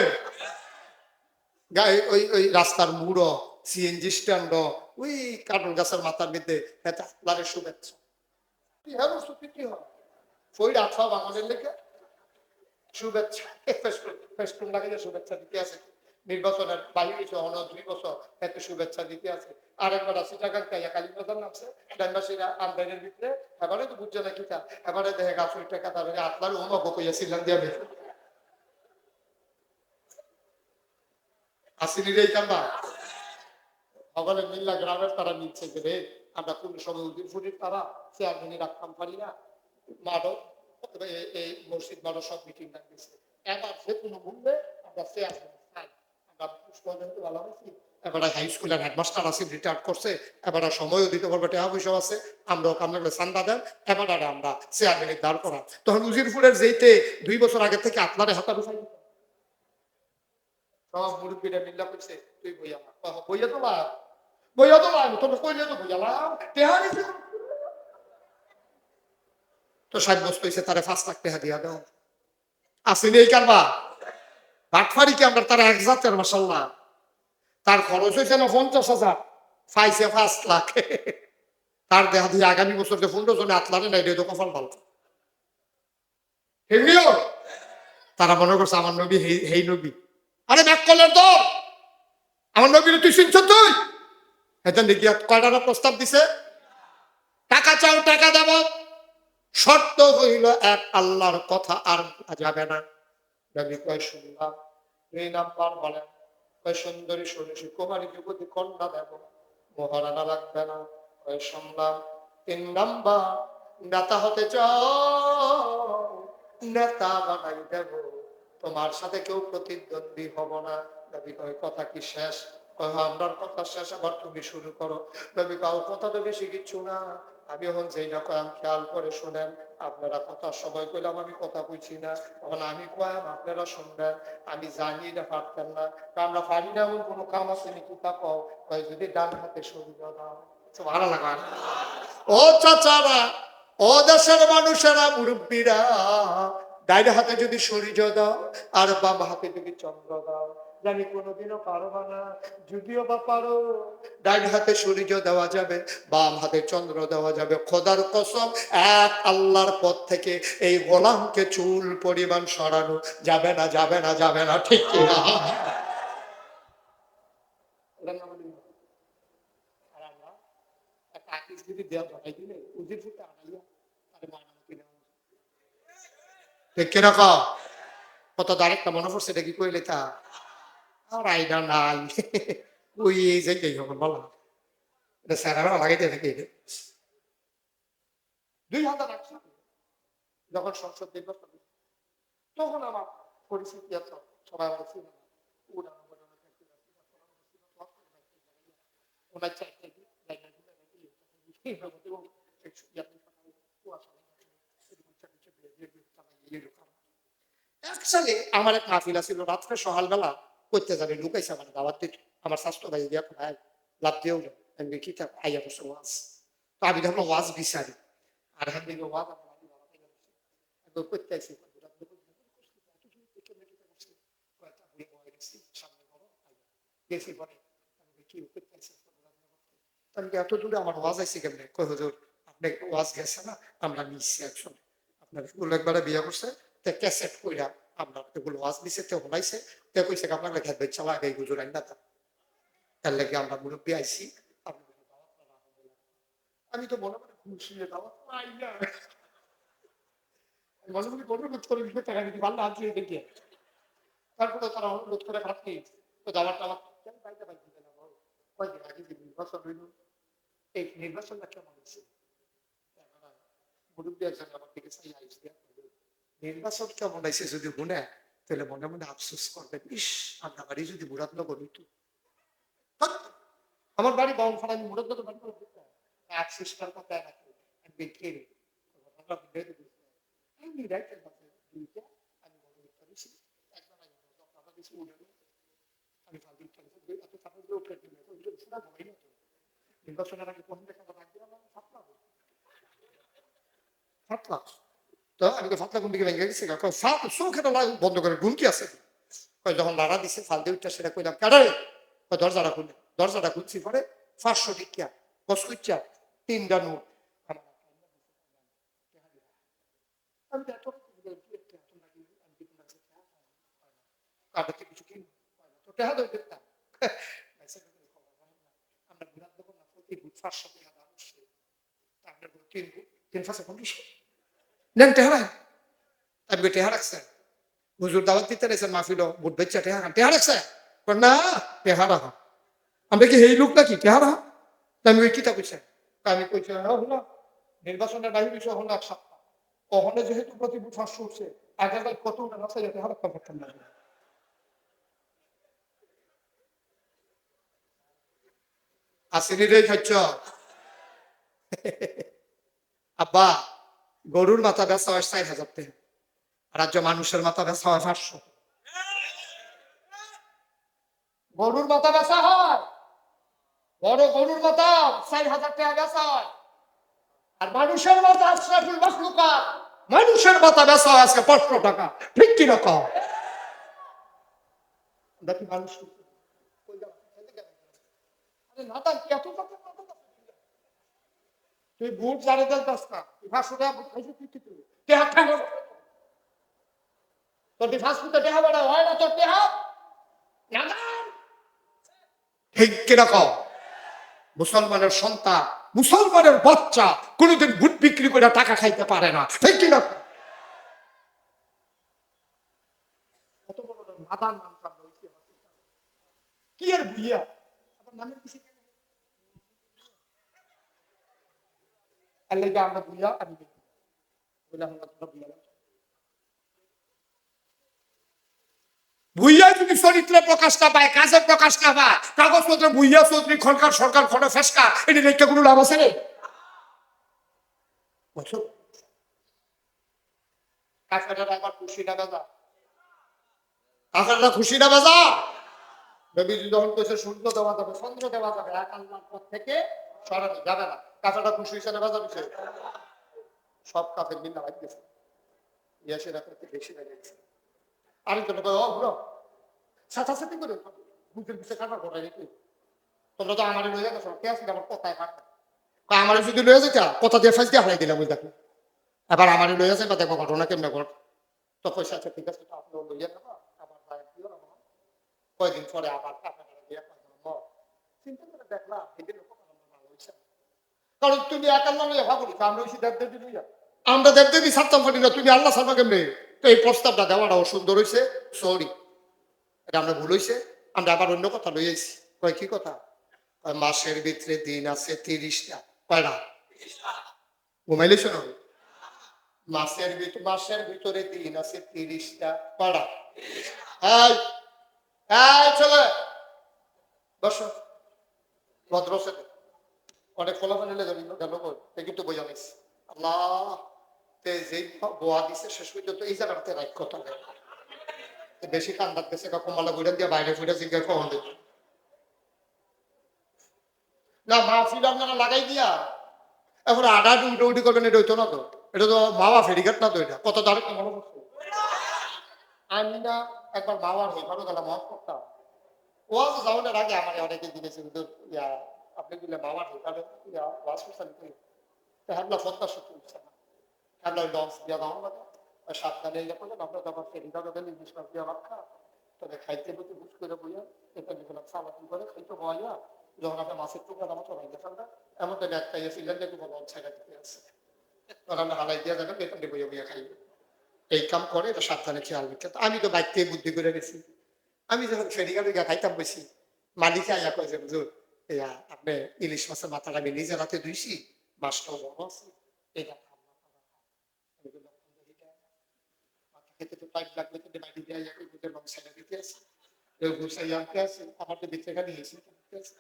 ওই ওই রাস্তার মুড়ো সিএনজি স্ট্যান্ড ওই কার্টুন গাছের মাথার মধ্যে আপনার শুভেচ্ছা বাঙালির লেগে শুভেচ্ছা ফেস্টুন লাগিয়ে শুভেচ্ছা দিতে আছে নির্বাচনের বাহির হয়েছে অন 2 বছর এত শুভেচ্ছা দিতে আছে আরেকবার আছে টাকার কালীবাজার নামছে ডাইমাসিরা আমদানির ভিতরে এবারে তো বুঝছে না কিতা এবারে দেখে গাছ ওই টাকা তার আপনার অমক কইয়াছিলাম দিয়ে আসিনি রে কাম্বা সকলে মিল্লা গ্রামের তারা নিচ্ছে যে রে আমরা কোন সময় উদ্দিন ফুটির তারা চেয়ারম্যানই রাখতাম পারি না মাদক এই মসজিদ মাদক সব মিটিং ডাকতেছে এবার যে কোনো মূল্যে আমরা চেয়ারম্যান চাই আমরা ভালো হয়েছি এবার হাই স্কুলের হেডমাস্টার আছে রিটায়ার করছে এবার সময়ও দিতে পারবে টাকা পয়সা আছে আমরাও কামড়ে চান্দা দেন এবার আমরা চেয়ারম্যানের দাঁড় করা তখন উজিরপুরের যেইতে 2 বছর আগে থেকে আপনারে হাতার উঠাই সব মুরব্বীরা মিল্লা করছে তুই বইয়া বইয়া তো লাভ বইয়া তো লাভ তোর কইলে তো বইয়া লাভ তো 60 বছর হয়েছে তারা 5 লাখ টাকা দিয়া দাও আসেনি এই কারবা ভাটফারি কি আমরা তারা 1 জাতের মাসাল্লাহ তার খরচ হয়েছে না 50,000 পাইছে 5 লাখ তার দেখা দিয়ে আগামী বছর যে 15 জনে আতলারে নাই রে তো কপাল ভালো তারা মনে করছে আমার নবী হেই নবী আরে ব্যাক কলের দল আমার নবীর তুই শুনছ তুই এটা দেখি কয়টা প্রস্তাব দিছে টাকা চাও টাকা দেব শর্ত হইল এক আল্লাহর কথা আর যাবে না নবী কয় শুনলাম 2 নাম্বার বলেন কয় সুন্দরী সুরেশী কুমারী যুবতী কন্যা দেব মহারানা লাগবে না কয় শুনলাম 3 নাম্বার নেতা হতে চাও নেতা বানাই দেব তোমার সাথে কেউ প্রতিদ্বন্দ্বী হব না নবী কয় কথা কি শেষ আমরার কথা শেষ আবার তুমি শুরু করো নবী কাউ কথা তো বেশি কিচ্ছু না আমি এখন যেই না কয়াম খেয়াল করে শোনেন আপনারা কথা সবাই কইলাম আমি কথা বুঝছি না তখন আমি কয়াম আপনারা শুনবেন আমি জানি এটা পারতেন না আমরা পারি না এমন কোনো কাম আছে নাকি তা কও যদি ডান হাতে সরিয়ে দাও ভালো লাগা ও চাচারা ও দেশের মানুষেরা মুরব্বীরা ডাইন হাতে যদি সূর্য দাও আর বাম হাতে যদি চন্দ্র দাও জানি কোনোদিনও পারবা না যদিও বা পারো ডাইন হাতে সূর্য দেওয়া যাবে বাম হাতে চন্দ্র দেওয়া যাবে খোদার কসম এক আল্লাহর পথ থেকে এই গোলামকে চুল পরিমাণ সরানো যাবে না যাবে না যাবে না ঠিক কিনা যদি দেওয়া ধরাই দিলে উজির ফুটে আনাইয়া তাহলে মায়নামতি নেওয়া ঠিক কিরকম কত ডাইরেক্ট মনে পড়ছে এটা কি কইলে তা আর আইডা নাই ওই এই যে হবে বলা এটা স্যারেরা লাগাইতে থাকে 2008 সালে যখন সংসদ নির্বাচন তখন আমার পরিস্থিতি আছে সবাই আমার ছিল না ওনার চাইতে একসাথে আমার এক মাহফিলা ছিল রাত্রে সকালবেলা করতে যাবে লুকাইছে আমার দাওয়াত দিত আমার স্বাস্থ্য ভাই দিয়া ভাই লাভ দিয়েও না আমি কি আইয়া বসে ওয়াজ তো আমি তখন ওয়াজ বিচারি আর হ্যাঁ দিকে ওয়াজ করতে আইসি গেছি পরে কি করতে আইসি এত দূরে আমার ওয়াজ আইসি কেমনে কই হুজুর আপনি ওয়াজ গেছে না আমরা নিচ্ছি একসঙ্গে আপনার এগুলো একবারে বিয়ে করছে ক্যাসেট কইরা আপনার এগুলো ওয়াজ দিছে তে হলাইছে তে কইছে আপনার লেখা বেচ চালা গাই হুজুর আইন না তার লেগে আমরা মুরব্বী আইসি আমি তো মনে করি খুশি দাওয়াত পাই না মনে করি অনুরোধ করে দিতে টাকা দিতে ভালো আনছি দেখি তারপরে তারা অনুরোধ করে খারাপ নেই তো দাওয়াতটা আমার কেন পাইতে পারছি না কয়দিন আগে যে নির্বাচন হইল এই নির্বাচনটা কেমন হয়েছে মুরব্বী একজন আমার দিকে চাই আইসি নির্বাচন কেমন হয়েছে যদি শুনে তাহলে মনে মনে আফসোস করবে ইস আমরা বাড়ি যদি মুরাদনগর হইতো আমার বাড়ি বাউনফাড়া আমি মুরাদনগর বাড়ি করে দিতাম আফসোস করার কথা নাকি আমি খেয়ে আমি রাইটের কাছে দুইটা আমি মনে করতে পারছি একবার আমি ফালতু এত কাপড় দিয়ে উঠে দিলে শোনা ভাই না নির্বাচনের আগে কোন দেখা রাখবে না 7 লাখ তো আমি তো 7 লাখ কোন দিকে ভেঙে গেছি চোখে বন্ধ করে ঘুমকি আছে যখন লাড়া দিছে ফাল দিয়ে উঠটা সেটা কইলাম কাটারে দরজাটা খুলছি পরে 500 টিকা কসকুচ্চা 3টা নোট আমি কাটাতে কিছু কিনবো তো টেহা ধরে দেখতাম আমরা ঘুরার দেবো না প্রতি 500 টাকা দাম আপনার 3 নেন টেহা আমি টেহা রাখছেন হুজুর দাওয়াত দিতে রেছেন মাহফিল বুট বেচ্চা টেহা রাখছে না টেহা রাখা আমরা কি এই লোক নাকি টেহা রাখা আমি ওই কিতা কইছেন আমি কইছি হলো নির্বাচনের বাহির বিষয় হলো 1 সপ্তাহ ওখানে যেহেতু প্রতি 500 উঠছে আগে কত আছে টেহা রাখতে পারতাম না আসেনি রে খাচ্ছ আব্বা গরুর মাথা বেচা হয় 4,000 টাকা রাজ্য মানুষের মাথা বেচা হয় 500 গরুর মাথা বেচা হয় বড় গরুর মাথা 4,000 টাকা বেচা হয় আর মানুষের মাথা আশরাফুল মাখলুকাত মানুষের মাথা বেচা হয় আজকে 500 টাকা ঠিক কি রকম দেখি মানুষ তুই বুট জানে দেস না 500 টাকা বুট খাইছিস তুই তুই টেহা খাবো তোর ফাস্টফুডে টেহা বড় হয় না তোর টেহা না ঠিক কিরকম মুসলমানের সন্তান মুসলমানের বাচ্চা কোনোদিন বুট বিক্রি করে টাকা খাইতে পারে না ঠিক কিরকম কত বড় নাদান মানতাম কি আর বুঝিয়া আপনার নামের কিছু আল্লাহ আমরা বুঝিয়া আমি বললাম ভুইয়া যদি চরিত্রে প্রকাশ না পায় কাজে প্রকাশ না পায় কাগজপত্র ভুইয়া চৌধুরী খনকার সরকার খনে ফেসকা এটি দেখতে কোনো লাভ আছে রে কাকাটা আমার খুশি না বাজা কাকাটা খুশি না বাজা নবীজি যখন কইছে সূর্য দেওয়া যাবে চন্দ্র দেওয়া যাবে এক আল্লাহর পথ থেকে সরানো যাবে না কাকাটা খুশি হয়েছে না বাজা বিষয় সব কাফের মিল্লা ভাগ গেছে ইয়াসে রাখতে বেশি লাগে গেছে আরেকজন ছাতাছাতি করে বুকের পিছিয়ে কাটা করে রেখে তোমরা তো আমার লয়ে গেছো কে আছে আমার কথায় কাটা আমার যদি লয়ে যেত কথা দিয়ে ফাইস দিয়ে হারাই দিলাম ওই দেখো এবার আমার লয়ে যাবে দেখো ঘটনা কেমন ঘট তো পয়সা আছে ঠিক আছে আপনি লইয়া নেবা আমার ভাই দিও না কয়দিন পরে আবার টাকা দিয়ে চিন্তা করে দেখলাম এই যে লোক ভালো হয়েছে কারণ তুমি এক আল্লাহ লইয়া ভাবো আমরা হইছি দেবদেবী লইয়া। আমরা দেবদেবী ছাড়তাম পারি না, তুমি আল্লাহ ছাড়বা কেমনে? তো এই প্রস্তাবটা দেওয়াটাও সুন্দর হয়েছে, সরি এটা আমরা ভুল হয়েছে। আমরা আবার অন্য কথা লই আইছি। কয় কি কথা? কয় মাসের ভিতরে দিন আছে 30টা। কয়টা? ঘুমাইলে শোনো, মাসের ভিতরে দিন আছে 30টা। কয়টা? এই এই চলে বসো, ভদ্র ছেলে। অনেক ফলাফল এলে যাবি গেল কিন্তু বোঝা নিস আল্লাহ যেই বোয়া দিছে শেষ পর্যন্ত এই জায়গাটাতে রাখ কথা নেই। বেশি কান্দার দেশে কমালা বুড়া দিয়ে বাইরে ফুটে জিজ্ঞা কখন দিত না মা ফিল আপনারা লাগাই দিয়া এখন আডা উল্টো উল্টি করবেন, এটা হইতো না তো। এটা তো মাওয়া ফেরিঘাট না তো, এটা কত দাঁড়ে মনে করছে। আমি না একবার মাওয়ার হেফানো গেলাম মত করতাম, ও যাওয়ার আগে আমার অনেকে দিয়েছে কিন্তু ইয়া আপনি বললে মাওয়ার হেফানো ইয়া ওয়াজ করছেন কি হামলা ফত্তা সত্যি উঠছে না, হামলা লঞ্চ দিয়া দাও লাগে সাবধানে ইয়ে করলেন আমরা যখন ফেরিঘাট গেলে ইলিশ মাছ দিয়া রাখা তবে খাইতে বলতে বুঝ করে বইয়া এটা দিলাম সালাদি করে খাইতে বইয়া যখন আপনার মাছের টুকরা দাম চড়াই গেছেন না এমন তো একটা ইয়ে ছিলেন যে কোনো ছাইড়া দিতে আছে তখন আমরা হালাই দিয়া যাবেন বেতন দিয়ে বইয়া বইয়া খাইবে। এই কাম করে এটা সাবধানে খেয়াল রেখে। আমি তো বাইক থেকে বুদ্ধি করে গেছি, আমি যখন ফেরিঘাটে গিয়ে খাইতাম বেশি মালিকে আয়া কয়েছে হুজুর ইয়া আপনি ইলিশ মাছের মাথাটা আমি নিজের হাতে ধুইছি, মাছটাও বড় আছে, এটা খেতে তো পাইপ লাগবে কিন্তু বাইরে দিয়ে আয়া বুঝের মাংস ছাইড়া দিতে আছে ঘুরসাই আনতে আছে আমার তো বিচ্ছে খালি হয়েছে আছে।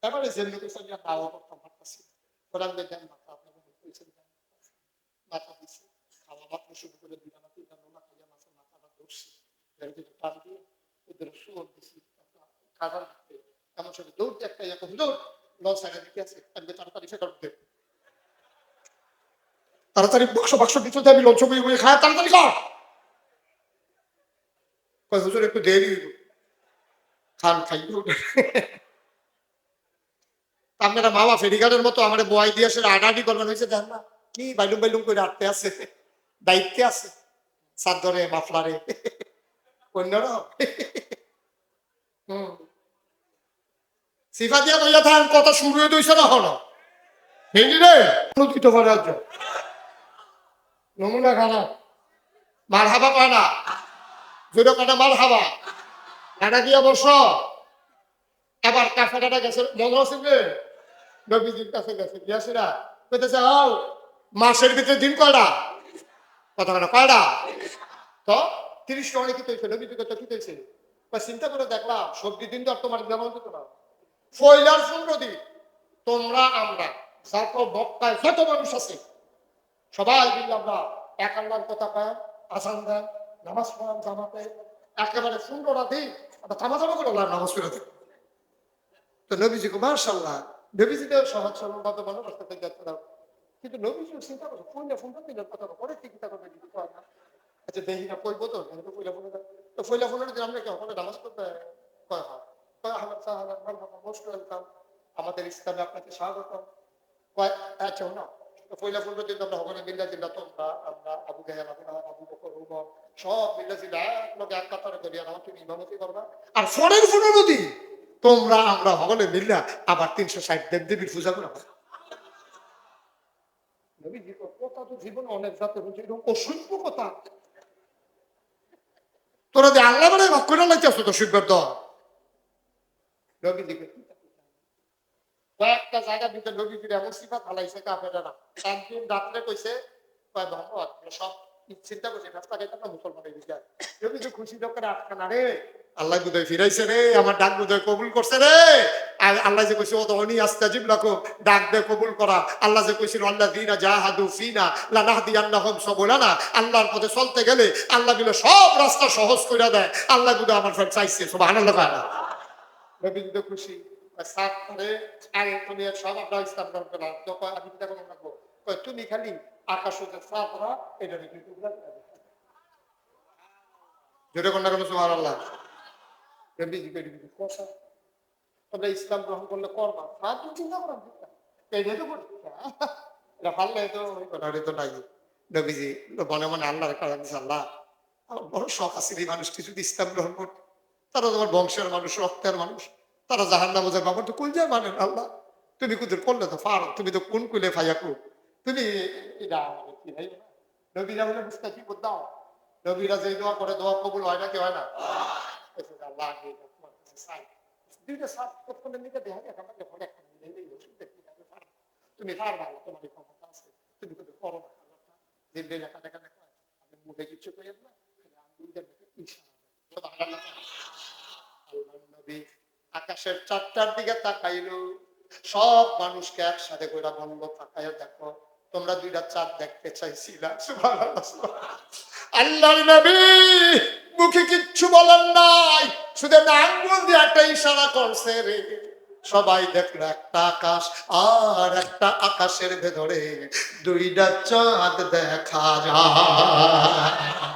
তারপরে যেমনি করছে আমি নাওয়া করতাম পারতাছি ওরা দেন মাথা আপনাকে বলছেন মাথা দিচ্ছে খাওয়া মাত্র শুরু করে দিলাম তিনটা নোলা খাইয়া মাছের মাথাটা ধরছি টান দিয়ে ওদের শুয়োর দিছি খাবার দিতে এমন সময় দৌড় দিয়ে একটা ইয়ে দৌড় লঞ্চ ছাইড়া দিতে আছে আমি তাড়াতাড়ি ফেকার উঠতে তাড়াতাড়ি বাক্স বাক্স দিতে আমি লঞ্চ বই বই খায় তাড়াতাড়ি কর হুজুর একটু দেরি খান খাই আপনারা মামা ফেরিঘাটের মতো আমার বোয়াই দিয়ে আসলে আডাআডি করবেন হয়েছে দেখ না কি বাইলুম বাইলুম করে আটতে আছে দায়িত্বে আছে চাদরে মাফলারে অন্যরা সিফা দিয়া বইয়া থান কথা শুরু হয়ে দইছে না হলো হিন্দি রে অনুদিত করে আজ নমুনা খানা মার হাবা পানা জোরে কাটা মার হাবা কাটা দিয়া বস এবার কাফাটা গেছে মনে আছে নবীজির কাছে গেছে গিয়াছিরা কইতেছে আও মাসের ভিতরে দিন কয়টা কথা কথা কয়টা তো 30 টাকা কি তৈছে নবীজি কত কি তৈছে চিন্তা করে দেখলাম সবজি দিন তো আর তোমার যেমন হতো না ফয়লার 15 দিন তোমরা আমরা যত বক্তায় যত মানুষ আছে সবাই মিলে আমরা এক আল্লাহর কথা পায় আসান দেন নামাজ পড়ান জামাতে একেবারে 15টা দিন আমরা থামাথামা করে আল্লাহর নামাজ পড়ে থাকি। তো নবীজি মাশাআল্লাহ নবীজিকে সহজ সরল ভাবে মনে করতে দেখতে দাও কিন্তু নবীজি চিন্তা করো ফোনটা ফোনটা দিনের কথা পরে কি চিন্তা করবে কিছু হয় না আচ্ছা দেখি না কইবো তো ফইলা ফোনে তো ফইলা ফোনের দিন আমরা কি ওখানে নামাজ পড়তে কয় হয় কয় আহমদ সাহাবা মারহাবা মোস্ট ওয়েলকাম আমাদের ইসলামে আপনাকে স্বাগতম কয় আচ্ছা না তো ফইলা ফোনের দিন আমরা ওখানে মিল্লা দিল্লা তোমরা আমরা আবু গাহেল আবু বকর উমর সব মিল্লা দিল্লা এক লোক এক কাতারে করিয়া আমার তুমি ইমামতি করবা আর ফোনের 15 দিন তোমরা আমরা হলে মিললা আবার 360 দেবদেবীর পূজা করা কথা তো জীবনে অনেক জাতের হচ্ছে এরকম অসভ্য কথা তোরা যে আল্লাহ মানে ভাগ করে লাগতেছ তো শিববার দল নবীজিকে কয়েকটা জায়গা দিতে নবীজির এমন সিফাত হালাইছে কাফেরেরা একদিন রাত্রে কইছে কয় মোহাম্মদ সব চিন্তা করছে রাস্তা খাইতে আমরা মুসলমানের দিকে নবীজি খুশি করে আটকানা রে আল্লাহ বুঝাই ফিরাইছে রে আমার ডাক বুঝাই কবুল করছে রে আর আল্লাহ যে কইছে ও তো অনি আস্তাজিব লাকুম ডাক দে কবুল করা আল্লাহ যে কইছিল আল্লাযিনা জাহাদু ফিনা লানাহদিয়ান্নাহুম সাবুলানা আল্লাহর পথে চলতে গেলে আল্লাহ বলে সব রাস্তা সহজ করে দেয় আল্লাহ বুঝা আমার ফ্রেন্ড চাইছে সুবহানাল্লাহ নবীজি তো খুশি সাত করে আরে তুমি সব আমরা ইসলাম গ্রহণ করলাম তো আমি চিন্তা করে রাখবো তুমি খালি আকাশ হতে সাতরা এটা যেটা কোনটা কোনো সুবহানাল্লাহ নবীজি কই দিবি কথা তোমরা ইসলাম গ্রহণ করলে করবা সাত চিন্তা করা এইটা তো করতে এটা ভালো তো ওই কথাটা তো নাই নবীজি মনে মনে আল্লাহর কাছে দিছে আল্লাহ আমার বড় শখ আছে এই মানুষটি যদি ইসলাম গ্রহণ করত তারা তোমার বংশের মানুষ রক্তের মানুষ তারা জাহান্নামে যাবে আমার তো কই যায় মানেন আল্লাহ তুমি কুদুর করলে তো পারো, তুমি তো কোন কুলে ফাইয়া কু তুমি এটা আমাকে কি ভাই না? নবীরা হলে মুস্তাজিব দাও, নবীরা যে দোয়া করে দোয়া কবুল হয় না কি হয় না? আল্লাহ আগে তোমার কাছে চাই, দুইটা সাত প্রথমে নিতে দেখা যায় আমাকে ঘরে একটা মিলে ওষুধ দেখতে যাবে, তুমি পারবা না, তোমার ক্ষমতা আছে, তুমি কিন্তু করো না। যে লেখা দেখা দেখা আমি মুখে কিছু করি না, আঙ্গুলদের ইশারা সুবহানাল্লাহ। আল্লাহর নবী আকাশের চারটার দিকে তাকাইলো, সব মানুষকে একসাথে করে বললো তাকাইয়া দেখো তোমরা দুইটা চাঁদ দেখতে চাইছিলা। সুবহানাল্লাহ। আল্লাহর নবী মুখে কিচ্ছু বলেন নাই, শুধু আঙ্গুল দিয়ে একটা ইশারা করছে রে। সবাই দেখলো একটা আকাশ, আর একটা আকাশের ভেতরে দুইটা চাঁদ দেখা যায়।